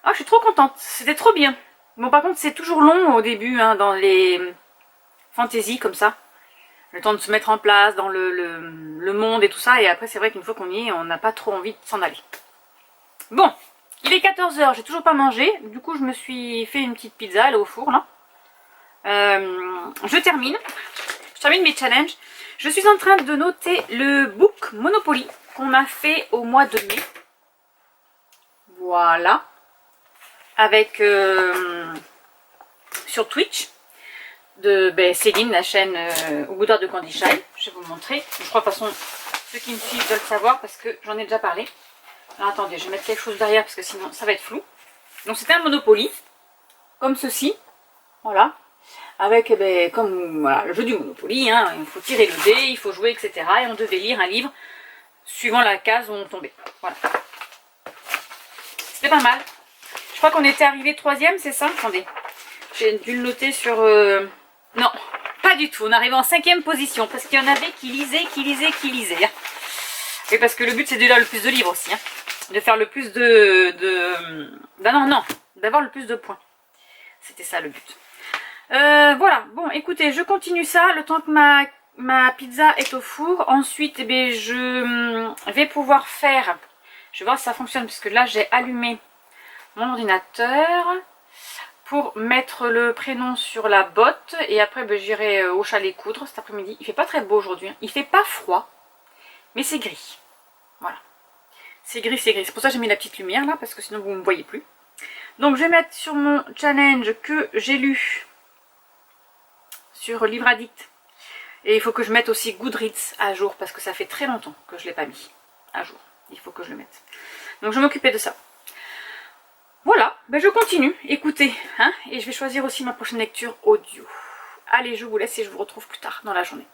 Ah, je suis trop contente. C'était trop bien. Bon, par contre, c'est toujours long au début, hein, dans les fantasy comme ça. Le temps de se mettre en place dans le monde et tout ça. Et après, c'est vrai qu'une fois qu'on y est, on n'a pas trop envie de s'en aller. Bon, il est 14 h, j'ai toujours pas mangé. Du coup, je me suis fait une petite pizza, elle est au four, là. Je termine mes challenges. Je suis en train de noter le book Monopoly qu'on a fait au mois de mai. Voilà. Avec sur Twitch de Céline, la chaîne Au bouillard de Candy Shy. Je vais vous montrer. Je crois de toute façon ceux qui me suivent doivent le savoir parce que j'en ai déjà parlé. Alors attendez, je vais mettre quelque chose derrière parce que sinon ça va être flou. Donc c'était un Monopoly comme ceci. Voilà. Avec comme voilà, le jeu du Monopoly, hein. Il faut tirer le dé, il faut jouer, etc. Et on devait lire un livre suivant la case où on tombait. Voilà. C'était pas mal. Je crois qu'on était arrivé 3e, c'est ça? Attendez. J'ai dû le noter sur... Non, pas du tout. On arrivait en 5e position parce qu'il y en avait qui lisaient. Et parce que le but c'est de lire le plus de livres aussi. Hein. De faire le plus non, d'avoir le plus de points. C'était ça le but. Voilà, bon écoutez, je continue ça le temps que ma pizza est au four. Ensuite, je vais pouvoir faire... Je vais voir si ça fonctionne parce que là j'ai allumé mon ordinateur pour mettre le prénom sur la botte et après j'irai au chalet coudre cet après-midi. Il fait pas très beau aujourd'hui, il fait pas froid mais c'est gris, voilà, c'est gris, c'est pour ça que j'ai mis la petite lumière là parce que sinon vous ne me voyez plus. Donc je vais mettre sur mon challenge que j'ai lu sur Livre Addict et il faut que je mette aussi Goodreads à jour parce que ça fait très longtemps que je l'ai pas mis à jour, il faut que je le mette. Donc je vais m'occuper de ça. Voilà, je continue, écoutez, hein, et je vais choisir aussi ma prochaine lecture audio. Allez, je vous laisse et je vous retrouve plus tard dans la journée.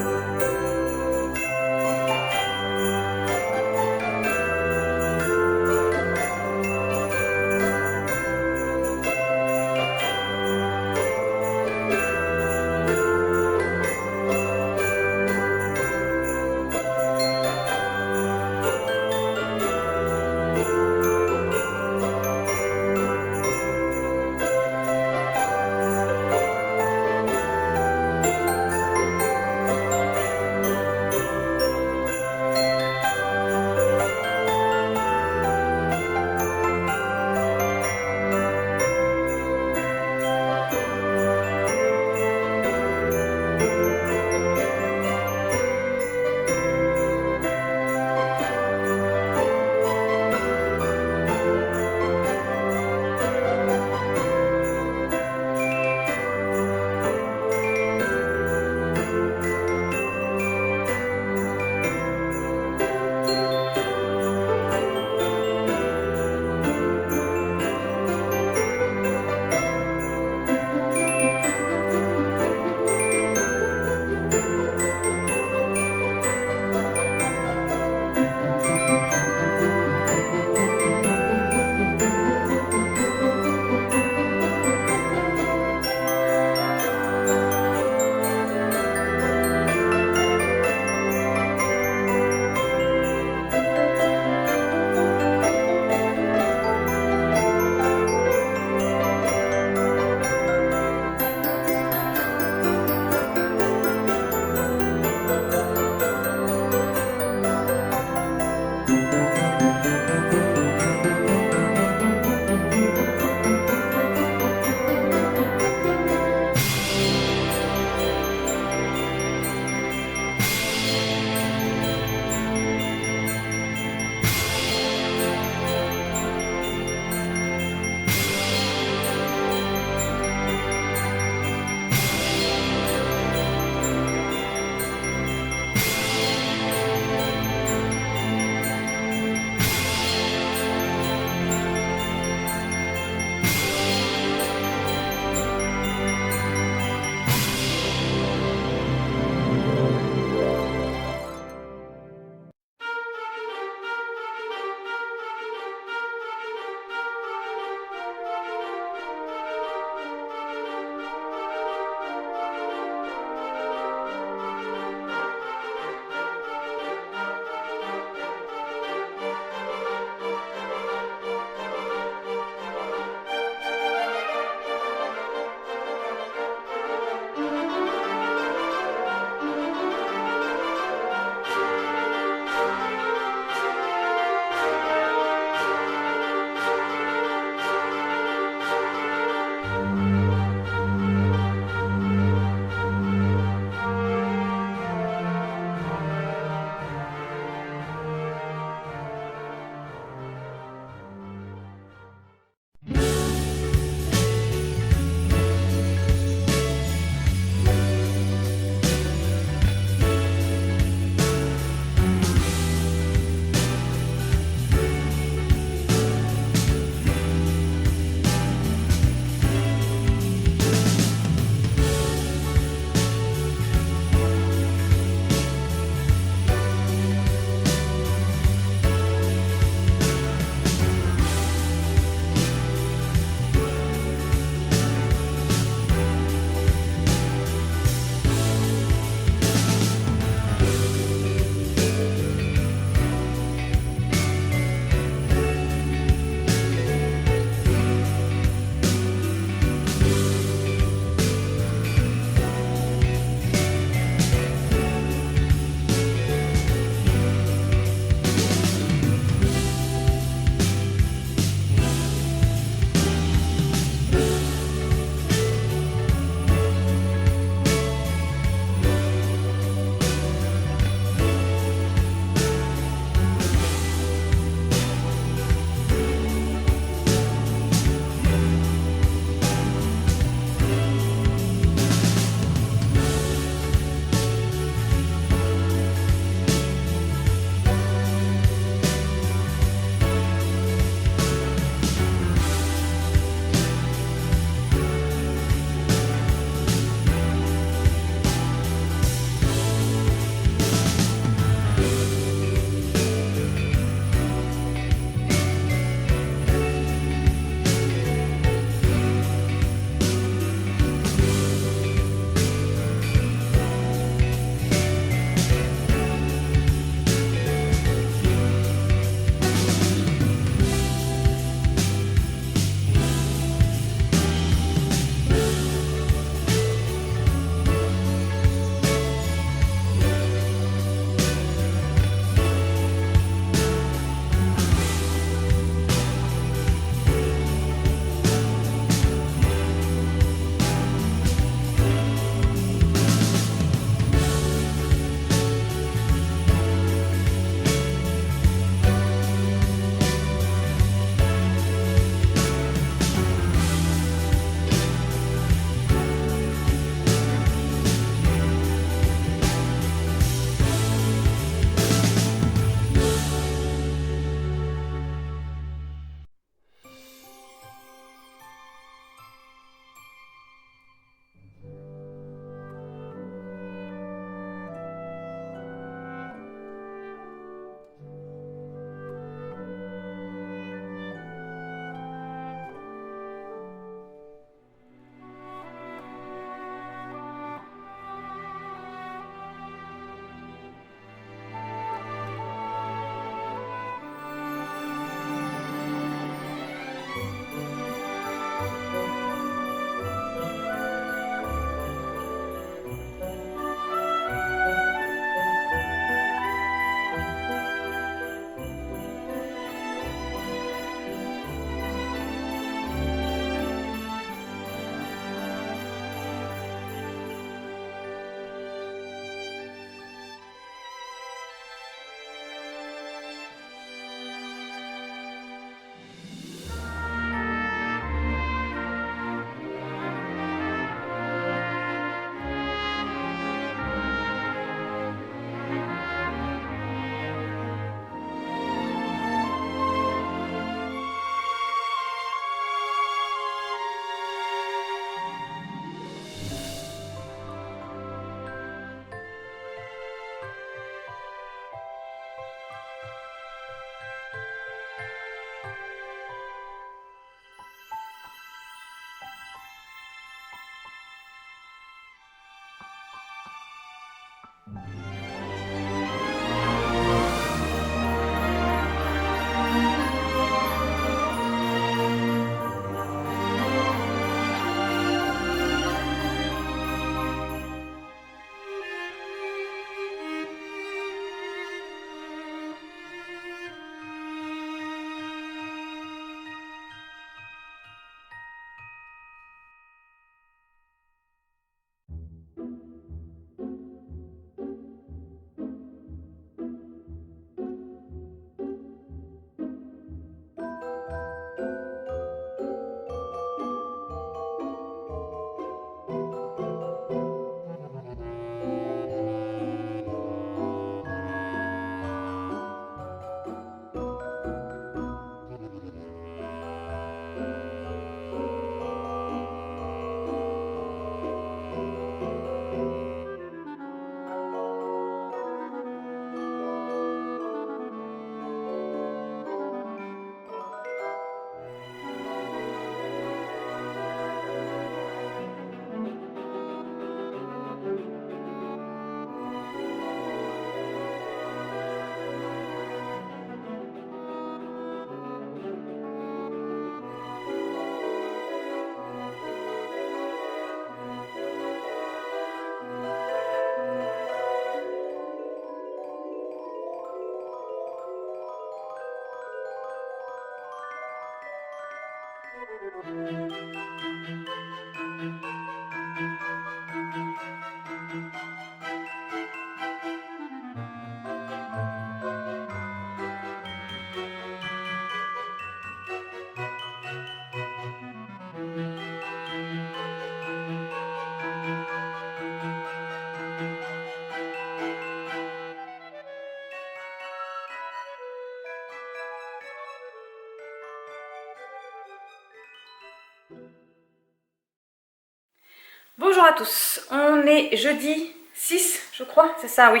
Bonjour à tous, on est jeudi 6, je crois, c'est ça, oui,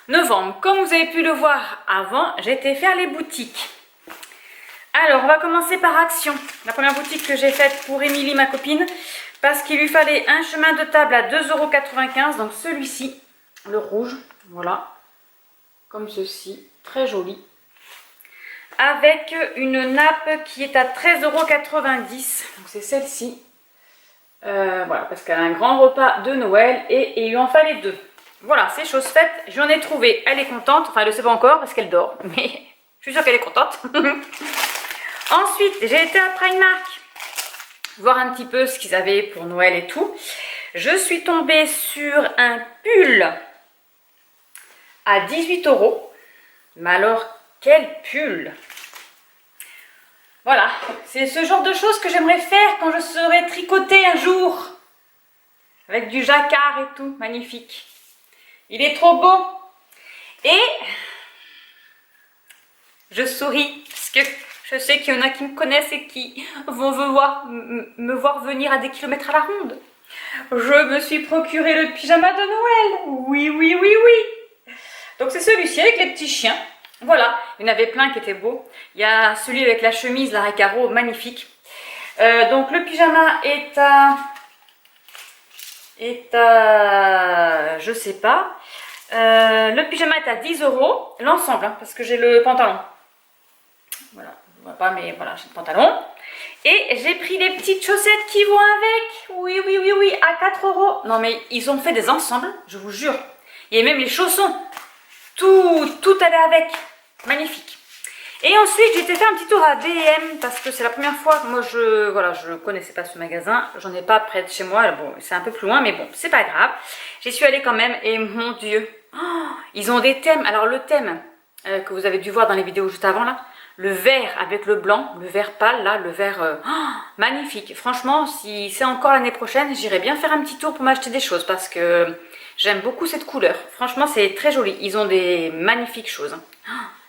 novembre. Comme vous avez pu le voir avant, j'ai été faire les boutiques. Alors, on va commencer par Action. La première boutique que j'ai faite pour Émilie, ma copine, parce qu'il lui fallait un chemin de table à 2,95 €, donc celui-ci, le rouge, voilà, comme ceci, très joli. Avec une nappe qui est à 13,90 €, donc c'est celle-ci. Voilà, parce qu'elle a un grand repas de Noël et il lui en fallait 2. Voilà, c'est chose faite, j'en ai trouvé, elle est contente, enfin elle ne le sait pas encore parce qu'elle dort, mais je suis sûre qu'elle est contente. Ensuite, j'ai été à Primark, voir un petit peu ce qu'ils avaient pour Noël et tout. Je suis tombée sur un pull à 18 €, mais alors quel pull! Voilà, c'est ce genre de choses que j'aimerais faire quand je serai tricotée un jour. Avec du jacquard et tout, magnifique. Il est trop beau. Et je souris parce que je sais qu'il y en a qui me connaissent et qui vont me voir venir à des kilomètres à la ronde. Je me suis procuré le pyjama de Noël. Oui, oui, oui, oui. Donc c'est celui-ci avec les petits chiens. Voilà, il y en avait plein qui étaient beaux. Il y a celui avec la chemise, la carreau, magnifique. Donc le pyjama est à je sais pas. Le pyjama est à 10 €, l'ensemble, hein, parce que j'ai le pantalon. Voilà, je vois pas, mais voilà, j'ai le pantalon. Et j'ai pris les petites chaussettes qui vont avec. Oui, oui, oui, oui, à 4 €. Non, mais ils ont fait des ensembles, je vous jure. Il y a même les chaussons. Tout allait avec. Magnifique. Et ensuite, j'ai été faire un petit tour à B&M parce que c'est la première fois que moi, je connaissais pas ce magasin. J'en ai pas près de chez moi. Bon, c'est un peu plus loin, mais bon, c'est pas grave. J'y suis allée quand même et mon Dieu, oh, ils ont des thèmes. Alors, le thème que vous avez dû voir dans les vidéos juste avant, là, le vert avec le blanc, le vert pâle, là, le vert magnifique. Franchement, si c'est encore l'année prochaine, j'irai bien faire un petit tour pour m'acheter des choses parce que j'aime beaucoup cette couleur. Franchement, c'est très joli. Ils ont des magnifiques choses.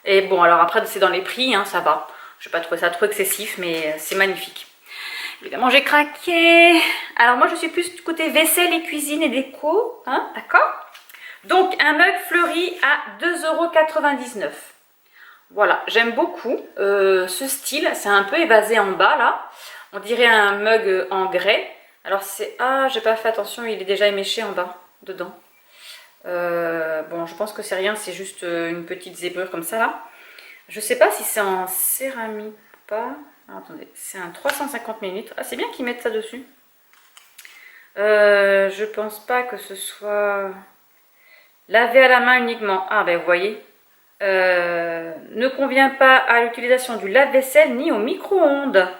Et bon, alors après, c'est dans les prix, hein, ça va. Je n'ai pas trouvé ça trop excessif, mais c'est magnifique. Évidemment, j'ai craqué. Alors moi, je suis plus du côté vaisselle et cuisine et déco, hein, d'accord? Donc, un mug fleuri à 2,99 €. Voilà, j'aime beaucoup ce style. C'est un peu évasé en bas, là. On dirait un mug en grès. Alors, c'est... Ah, j'ai pas fait attention, il est déjà éméché en bas, dedans. Bon, je pense que c'est rien, c'est juste une petite zébrure comme ça là. Je sais pas si c'est en céramique ou pas. Alors, attendez, c'est un 350 ml. Ah, c'est bien qu'ils mettent ça dessus. Je pense pas que ce soit lavé à la main uniquement. Ah, ben vous voyez. Ne convient pas à l'utilisation du lave-vaisselle ni au micro-ondes.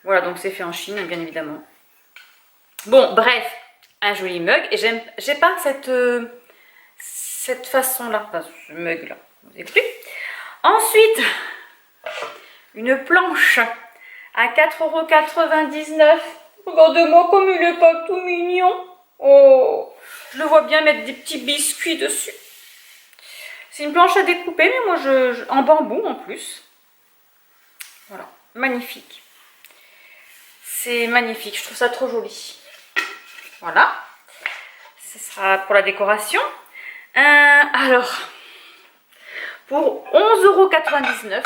Voilà, donc c'est fait en Chine, bien évidemment. Bon, bref. Un joli mug et j'ai pas cette façon là, enfin ce mug là, vous explique. Ensuite, une planche à 4,99 €. Regardez-moi comme il est pas tout mignon. Oh, je le vois bien mettre des petits biscuits dessus. C'est une planche à découper, mais moi en bambou en plus. Voilà, magnifique. C'est magnifique, je trouve ça trop joli. Voilà, ce sera pour la décoration. Alors, pour 11,99 €,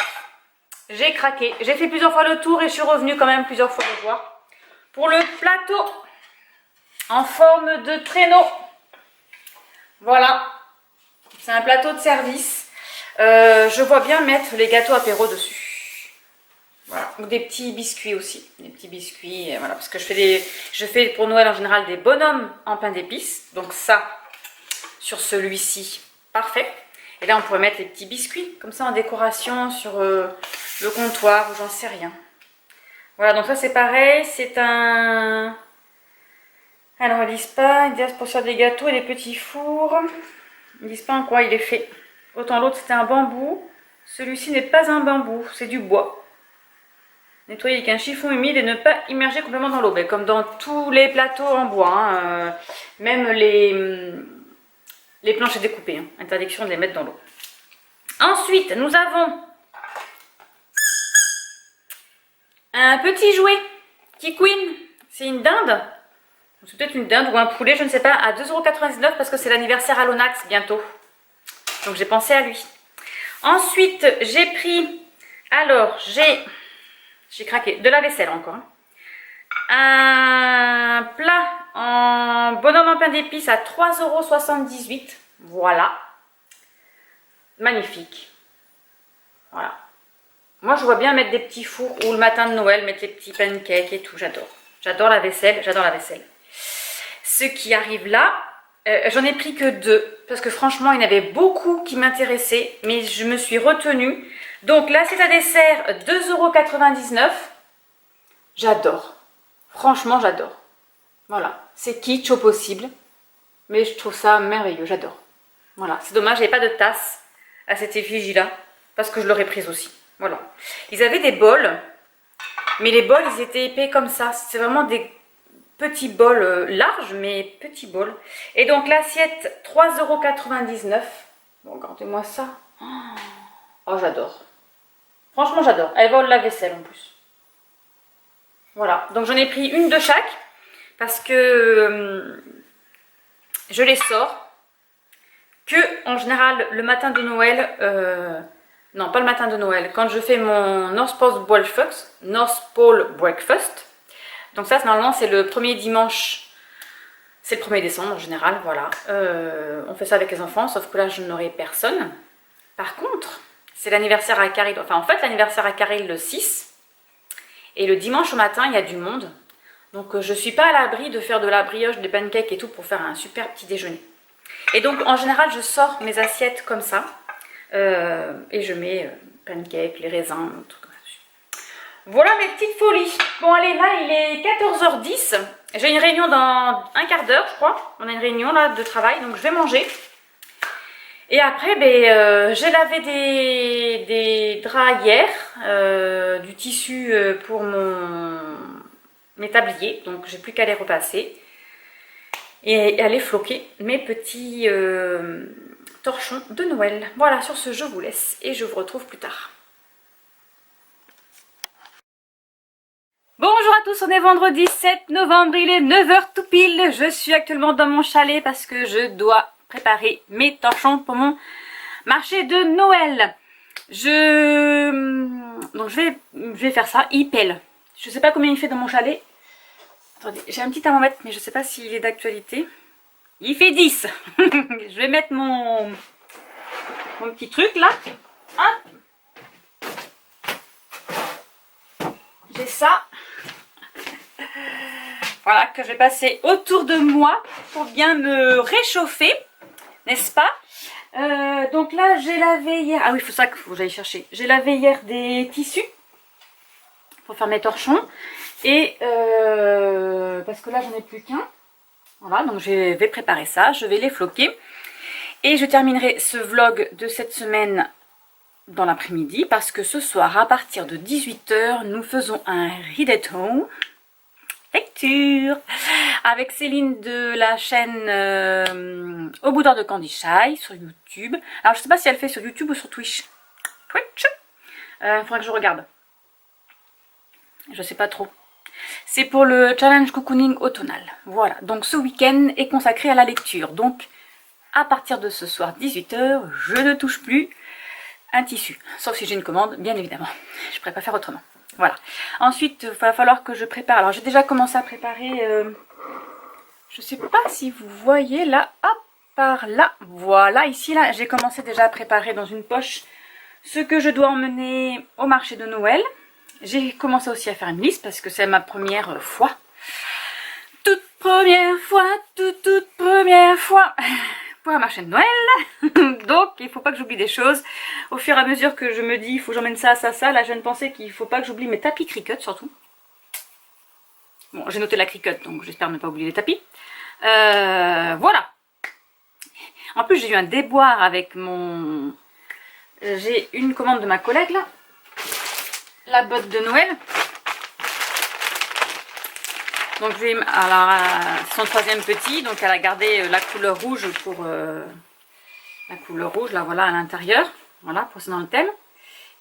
j'ai craqué. J'ai fait plusieurs fois le tour et je suis revenue quand même plusieurs fois le voir. Pour le plateau en forme de traîneau. Voilà, c'est un plateau de service. Je vois bien mettre les gâteaux apéro dessus. Voilà, ou des petits biscuits aussi, des petits biscuits, voilà, parce que je fais pour Noël en général des bonhommes en pain d'épices, donc ça, sur celui-ci, parfait. Et là, on pourrait mettre les petits biscuits, comme ça, en décoration sur le comptoir, ou j'en sais rien. Voilà, donc ça c'est pareil, c'est un... Alors ils disent pas, ils disent pour faire des gâteaux et des petits fours. Ils disent pas en quoi il est fait. Autant l'autre c'était un bambou, celui-ci n'est pas un bambou, c'est du bois. Nettoyer avec un chiffon humide et ne pas immerger complètement dans l'eau. Ben, comme dans tous les plateaux en bois, hein, même les planches à découper, hein. Interdiction de les mettre dans l'eau. Ensuite, nous avons un petit jouet qui queen. C'est une dinde. C'est peut-être une dinde ou un poulet, je ne sais pas, à 2,99 € parce que c'est l'anniversaire à l'Onax bientôt. Donc j'ai pensé à lui. Ensuite, j'ai pris, alors j'ai craqué, de la vaisselle encore. Un plat en bonhomme en pain d'épices à 3,78 €. Voilà. Magnifique. Voilà. Moi, je vois bien mettre des petits fours ou le matin de Noël, mettre les petits pancakes et tout. J'adore. J'adore la vaisselle. J'adore la vaisselle. Ce qui arrive là, j'en ai pris que 2. Parce que franchement, il y en avait beaucoup qui m'intéressaient. Mais je me suis retenue. Donc, l'assiette à dessert, 2,99 €. J'adore. Franchement, j'adore. Voilà. C'est kitsch au possible. Mais je trouve ça merveilleux. J'adore. Voilà. C'est dommage, il n'y avait pas de tasse à cette effigie-là. Parce que je l'aurais prise aussi. Voilà. Ils avaient des bols. Mais les bols, ils étaient épais comme ça. C'est vraiment des petits bols larges, mais petits bols. Et donc, l'assiette, 3,99 €. Bon, regardez-moi ça. Oh, j'adore. Franchement, j'adore. Elle vole la vaisselle en plus. Voilà, donc j'en ai pris une de chaque parce que je les sors que en général le matin de Noël, non pas le matin de Noël, quand je fais mon North Pole Breakfast. Donc ça normalement c'est le premier dimanche, c'est le 1er décembre en général, voilà. On fait ça avec les enfants, sauf que là je n'aurai personne. Par contre, c'est l'anniversaire à Caril, enfin en fait l'anniversaire à Caril le 6. Et le dimanche au matin, il y a du monde. Donc, je ne suis pas à l'abri de faire de la brioche, des pancakes et tout pour faire un super petit déjeuner. Et donc, en général, je sors mes assiettes comme ça. Et je mets pancakes, les raisins, tout comme ça. Voilà mes petites folies. Bon, allez, là, il est 14h10. J'ai une réunion dans un quart d'heure, je crois. On a une réunion là de travail, donc je vais manger. Et après, j'ai lavé des draps hier, du tissu pour mes tabliers, donc j'ai plus qu'à les repasser et aller floquer mes petits torchons de Noël. Voilà, sur ce, je vous laisse et je vous retrouve plus tard. Bonjour à tous, on est vendredi 7 novembre, il est 9h tout pile. Je suis actuellement dans mon chalet parce que je dois préparer mes torchons pour mon marché de Noël. Donc je vais faire ça. Il pèle. Je sais pas combien il fait dans mon chalet. Attendez, j'ai un petit thermomètre mais je sais pas s'il est d'actualité. Il fait 10. Je vais mettre mon petit truc là. Hop. J'ai ça. Voilà, que je vais passer autour de moi pour bien me réchauffer. N'est-ce pas? Donc là, j'ai lavé hier... Ah oui, il faut ça que j'aille chercher. J'ai lavé hier des tissus pour faire mes torchons. Et parce que là, j'en ai plus qu'un. Voilà, donc je vais préparer ça. Je vais les floquer. Et je terminerai ce vlog de cette semaine dans l'après-midi. Parce que ce soir, à partir de 18 h, nous faisons un read at home. Lecture avec Céline de la chaîne Au Boudoir de Candy Shy sur YouTube. Alors je sais pas si elle fait sur YouTube ou sur Twitch. Faudrait que je regarde. Je sais pas trop. C'est pour le challenge cocooning automnal. Voilà, donc ce week-end est consacré à la lecture. Donc à partir de ce soir 18 h, je ne touche plus un tissu. Sauf si j'ai une commande, bien évidemment. Je ne pourrais pas faire autrement. Voilà. Ensuite, il va falloir que je prépare. Alors, j'ai déjà commencé à préparer... je sais pas si vous voyez là. Hop, par là. Voilà, ici, là, j'ai commencé déjà à préparer dans une poche ce que je dois emmener au marché de Noël. J'ai commencé aussi à faire une liste parce que c'est ma première fois. Toute première fois pour un marché de Noël. Donc il faut pas que j'oublie des choses. Au fur et à mesure que je me dis il faut que j'emmène ça, ça, ça. Là je viens de penser qu'il faut pas que j'oublie mes tapis Cricut surtout. Bon, j'ai noté la cricotte, donc j'espère ne pas oublier les tapis. Voilà. En plus, j'ai eu un déboire avec mon... J'ai une commande de ma collègue, là. La botte de Noël. Donc, alors, son 3e petit, donc elle a gardé la couleur rouge pour... la couleur rouge, là, voilà, à l'intérieur. Voilà, pour c'est dans le thème.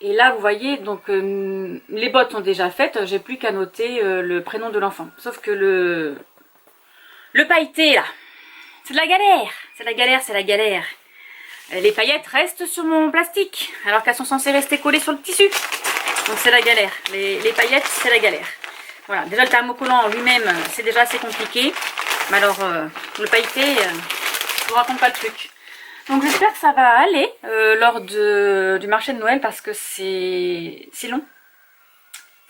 Et là, vous voyez, donc les bottes sont déjà faites. J'ai plus qu'à noter le prénom de l'enfant. Sauf que le pailleté, là, c'est de la galère. C'est la galère, c'est la galère. Les paillettes restent sur mon plastique, alors qu'elles sont censées rester collées sur le tissu. Donc c'est la galère. Les paillettes, c'est la galère. Voilà, déjà le thermocollant en lui-même, c'est déjà assez compliqué. Mais alors, le pailleté, je vous raconte pas le truc. Donc j'espère que ça va aller lors du marché de Noël parce que c'est long.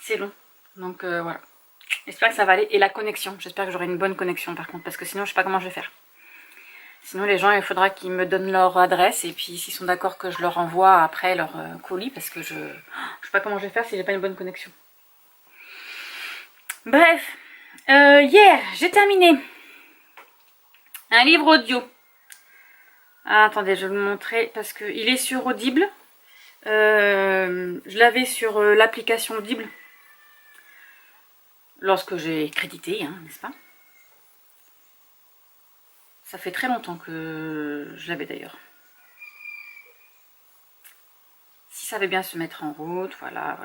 C'est long. Donc voilà. J'espère que ça va aller. Et la connexion. J'espère que j'aurai une bonne connexion par contre. Parce que sinon je sais pas comment je vais faire. Sinon les gens il faudra qu'ils me donnent leur adresse. Et puis s'ils sont d'accord que je leur envoie après leur colis. Parce que je sais pas comment je vais faire si j'ai pas une bonne connexion. Bref. Hier j'ai terminé un livre audio. Ah, attendez, je vais vous le montrer parce qu'il est sur Audible. Je l'avais sur l'application Audible lorsque j'ai crédité, hein, n'est-ce pas? Ça fait très longtemps que je l'avais d'ailleurs. Si ça veut bien se mettre en route, voilà.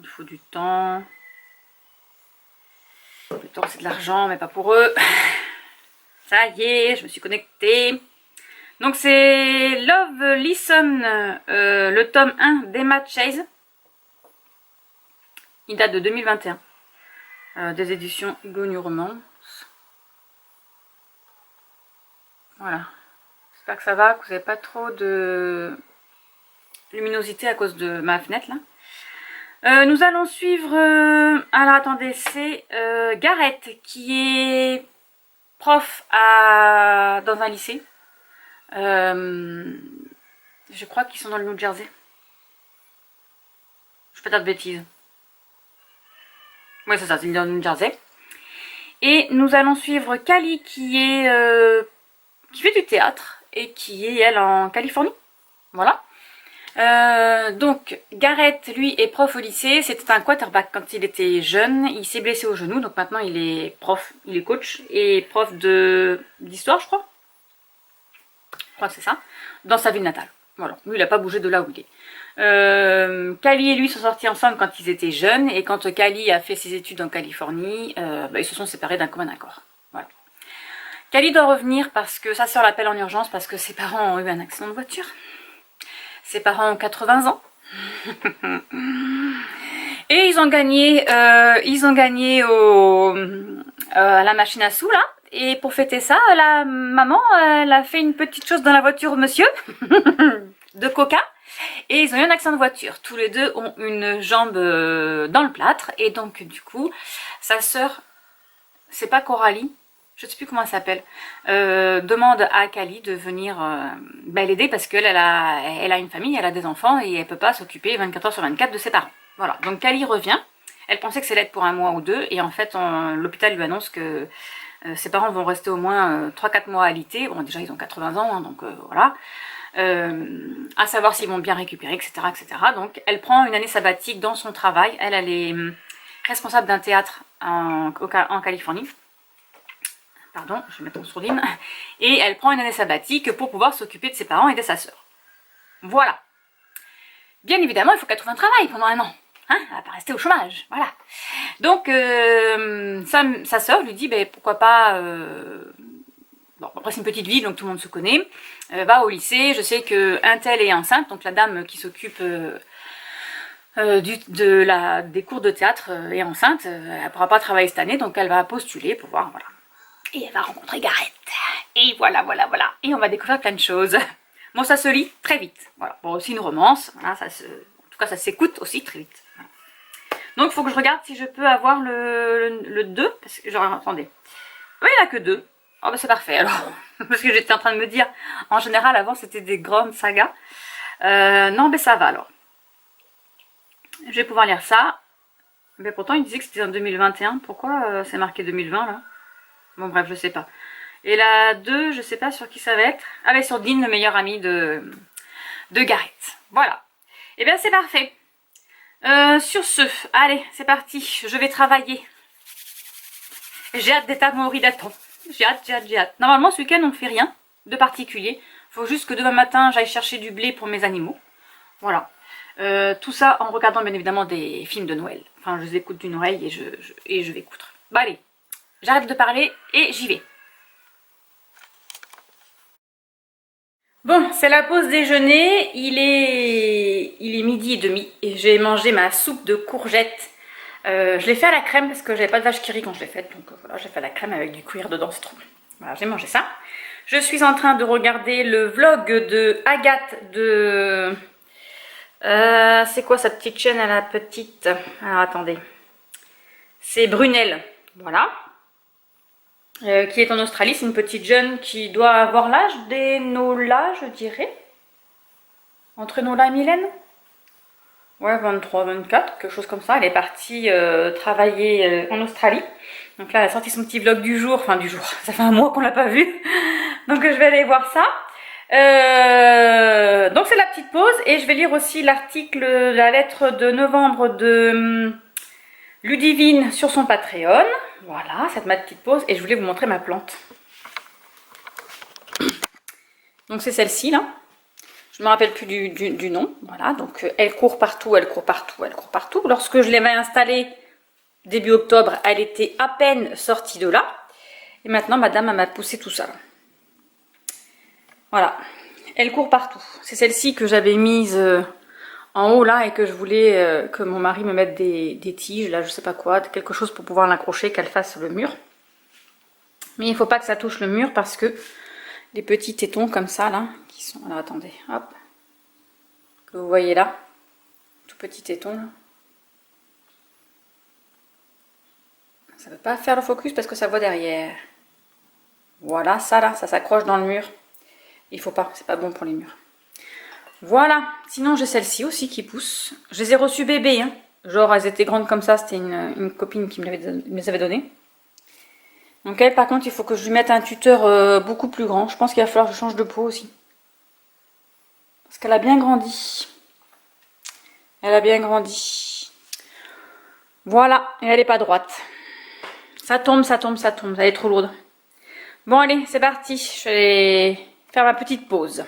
Il faut du temps. Le temps c'est de l'argent, mais pas pour eux. Ça y est, je me suis connectée. Donc c'est Love Listen, le tome 1 d'Emma Chase. Il date de 2021. Des éditions Hugo New Romance. Voilà. J'espère que ça va, que vous n'avez pas trop de luminosité à cause de ma fenêtre là. Nous allons suivre... alors attendez, c'est Gareth qui est prof dans un lycée. Je crois qu'ils sont dans le New Jersey. Je peux pas dire de bêtises. Oui, c'est ça, c'est dans le New Jersey. Et nous allons suivre Kali qui fait du théâtre et qui est, elle, en Californie. Voilà. Donc, Gareth, lui, est prof au lycée. C'était un quarterback quand il était jeune. Il s'est blessé au genou, donc maintenant il est prof, il est coach et prof d'histoire, je crois. Je crois que c'est ça. Dans sa ville natale. Voilà. Lui, il n'a pas bougé de là où il est. Kali et lui sont sortis ensemble quand ils étaient jeunes. Et quand Kali a fait ses études en Californie, ils se sont séparés d'un commun accord. Voilà. Kali doit revenir parce que sa soeur l'appelle en urgence parce que ses parents ont eu un accident de voiture. Ses parents ont 80 ans. Et ils ont gagné à la machine à sous là. Et pour fêter ça, la maman, elle a fait une petite chose dans la voiture au monsieur de coca. Et ils ont eu un accident de voiture. Tous les deux ont une jambe dans le plâtre. Et donc du coup, sa sœur, c'est pas Coralie, je ne sais plus comment elle s'appelle, demande à Kali de venir l'aider parce qu'elle elle a une famille, elle a des enfants et elle peut pas s'occuper 24 heures sur 24 de ses parents. Voilà, donc Kali revient. Elle pensait que c'est l'aide pour un mois ou deux et en fait l'hôpital lui annonce que ses parents vont rester au moins 3-4 mois alité. Bon déjà ils ont 80 ans, hein, donc voilà. À savoir s'ils vont bien récupérer, etc., etc. Donc elle prend une année sabbatique dans son travail. Elle est responsable d'un théâtre en Californie. Pardon, je vais mettre en sourdine. Et elle prend une année sabbatique pour pouvoir s'occuper de ses parents et de sa sœur. Voilà. Bien évidemment, il faut qu'elle trouve un travail pendant un an. Hein, elle va pas rester au chômage. Voilà. Donc, sa sœur lui dit, pourquoi pas... bon, après c'est une petite ville, donc tout le monde se connaît. Va au lycée, je sais que un tel est enceinte, donc la dame qui s'occupe des cours de théâtre est enceinte. Elle ne pourra pas travailler cette année, donc elle va postuler pour voir, voilà. Et elle va rencontrer Gareth. Et voilà. Et on va découvrir plein de choses. Bon, ça se lit très vite. Voilà. Bon, aussi une romance. Voilà, en tout cas, ça s'écoute aussi très vite. Voilà. Donc, il faut que je regarde si je peux avoir le 2. Parce que, genre, attendez. Oui, il n'y en a que 2. Oh, c'est parfait, alors. Parce que j'étais en train de me dire, en général, avant, c'était des grandes sagas. Non, ça va, alors. Je vais pouvoir lire ça. Mais pourtant, il disait que c'était en 2021. Pourquoi c'est marqué 2020 là? Bon, bref, je sais pas. Et la 2, je sais pas sur qui ça va être. Ah, mais sur Dean, le meilleur ami de Gareth. Voilà. Et bien, c'est parfait. Sur ce, allez, c'est parti. Je vais travailler. J'ai hâte d'être à mourir d'attente. J'ai hâte. Normalement, ce week-end, on ne fait rien de particulier. Faut juste que demain matin, j'aille chercher du blé pour mes animaux. Voilà. Tout ça en regardant bien évidemment des films de Noël. Enfin, je les écoute d'une oreille et je vais coudre. Bah allez, j'arrête de parler et j'y vais. Bon, c'est la pause déjeuner. Il est midi et demi et j'ai mangé ma soupe de courgettes. Je l'ai fait à la crème parce que j'avais pas de vache qui rit quand je l'ai faite. Donc voilà, j'ai fait à la crème avec du cuir dedans, c'est trop bon. Voilà, j'ai mangé ça. Je suis en train de regarder le vlog de Agathe de... c'est quoi sa petite chaîne à la petite? Alors attendez. C'est Brunel, voilà. Qui est en Australie. C'est une petite jeune qui doit avoir l'âge d'Enola, je dirais. Entre Enola et Mylène. Ouais, 23, 24, quelque chose comme ça. Elle est partie travailler en Australie. Donc là, elle a sorti son petit vlog du jour. Enfin, du jour. Ça fait un mois qu'on l'a pas vu. Donc je vais aller voir ça. Donc c'est la petite pause. Et je vais lire aussi l'article, la lettre de novembre de Ludivine sur son Patreon. Voilà, c'est ma petite pause. Et je voulais vous montrer ma plante. Donc c'est celle-ci là. Je ne me rappelle plus du nom. Voilà, donc elle court partout, elle court partout, elle court partout. Lorsque je l'avais installée début octobre, elle était à peine sortie de là. Et maintenant, madame, elle m'a poussé tout ça. Voilà, elle court partout. C'est celle-ci que j'avais mise en haut là et que je voulais que mon mari me mette des tiges, là, je sais pas quoi, quelque chose pour pouvoir l'accrocher, qu'elle fasse le mur. Mais il ne faut pas que ça touche le mur parce que les petits tétons comme ça là, qui sont... Alors attendez, hop. Que vous voyez là, tout petit téton là. Ça ne peut pas faire le focus parce que ça voit derrière. Voilà, ça là, ça s'accroche dans le mur. Il faut pas, c'est pas bon pour les murs. Voilà, sinon j'ai celle-ci aussi qui pousse. Je les ai reçues bébés, hein. Genre elles étaient grandes comme ça, c'était une copine qui me les avait données. Donc elle par contre il faut que je lui mette un tuteur beaucoup plus grand. Je pense qu'il va falloir que je change de pot aussi. Parce qu'elle a bien grandi. Elle a bien grandi. Voilà, et elle est pas droite. Ça tombe, ça tombe, ça tombe, elle est trop lourde. Bon allez, c'est parti, je vais faire ma petite pause.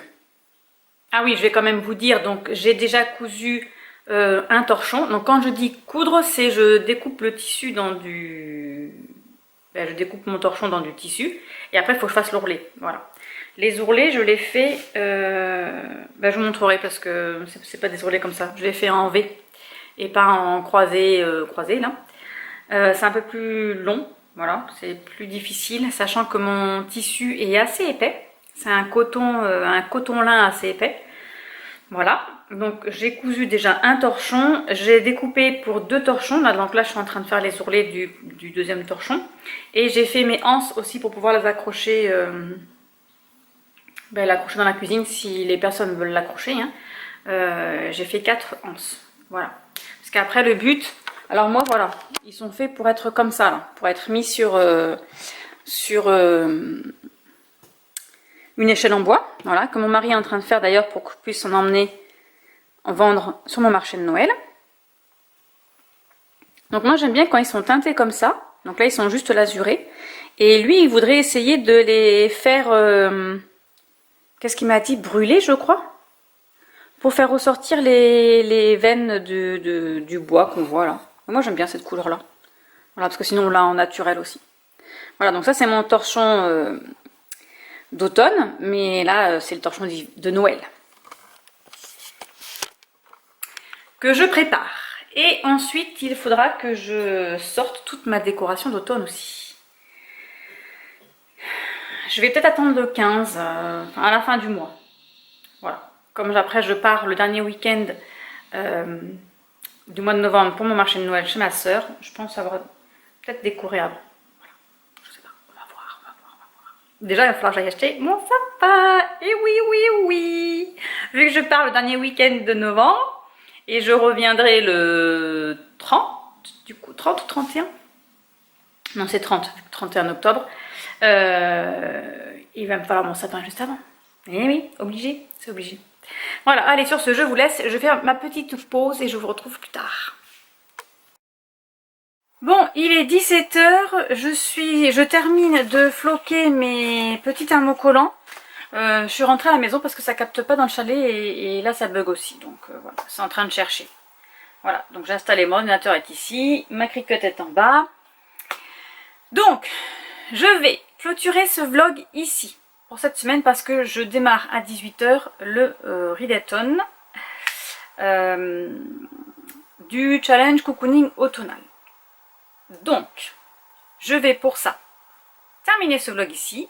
Ah oui, je vais quand même vous dire, donc j'ai déjà cousu un torchon. Donc quand je dis coudre, c'est je découpe le tissu dans du... Ben, je découpe mon torchon dans du tissu et après il faut que je fasse l'ourlet. Voilà. Les ourlets, je les fais... Ben, je vous montrerai parce que c'est pas des ourlets comme ça. Je les fais en V et pas en croisé, croisé là. C'est un peu plus long, voilà, c'est plus difficile, sachant que mon tissu est assez épais. C'est un coton lin assez épais. Voilà, donc j'ai cousu déjà un torchon, j'ai découpé pour 2 torchons, là, donc là je suis en train de faire les ourlets du deuxième torchon. Et j'ai fait mes anses aussi pour pouvoir les accrocher, l'accrocher dans la cuisine si les personnes veulent l'accrocher. Hein. J'ai fait 4 anses, voilà. Parce qu'après le but, alors moi voilà, ils sont faits pour être comme ça, là, pour être mis sur une échelle en bois, voilà, que mon mari est en train de faire d'ailleurs pour qu'on puisse en emmener en vendre sur mon marché de Noël. Donc moi j'aime bien quand ils sont teintés comme ça, donc là ils sont juste lasurés, et lui il voudrait essayer de les faire, qu'est-ce qu'il m'a dit, brûler je crois, pour faire ressortir les veines du bois qu'on voit là. Moi j'aime bien cette couleur là, voilà, parce que sinon on l'a en naturel aussi. Voilà, donc ça c'est mon torchon d'automne, mais là c'est le torchon de Noël que je prépare. Et ensuite il faudra que je sorte toute ma décoration d'automne aussi. Je vais peut-être attendre le 15, à la fin du mois. Voilà, comme après je pars le dernier week-end du mois de novembre pour mon marché de Noël chez ma soeur, je pense avoir peut-être décoré avant. Voilà. Je sais pas, on va voir. Déjà, il va falloir que j'aille acheter mon sapin. Et oui. Vu que je pars le dernier week-end de novembre, et je reviendrai le 30, du coup, 30 ou 31? Non, c'est 30, 31 octobre. Il va me falloir mon sapin juste avant. Eh oui, obligé, c'est obligé. Voilà, allez, sur ce, je vous laisse. Je vais faire ma petite pause et je vous retrouve plus tard. Bon, il est 17 h, je termine de floquer mes petits thermocollants. Je suis rentrée à la maison parce que ça capte pas dans le chalet et là ça bug aussi, donc voilà, c'est en train de chercher. Voilà, donc j'ai installé, mon ordinateur est ici, ma Cricut est en bas. Donc, je vais clôturer ce vlog ici pour cette semaine parce que je démarre à 18 h le readathon du challenge cocooning automnal. Donc, je vais pour ça terminer ce vlog ici.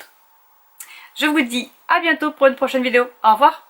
Je vous dis à bientôt pour une prochaine vidéo. Au revoir.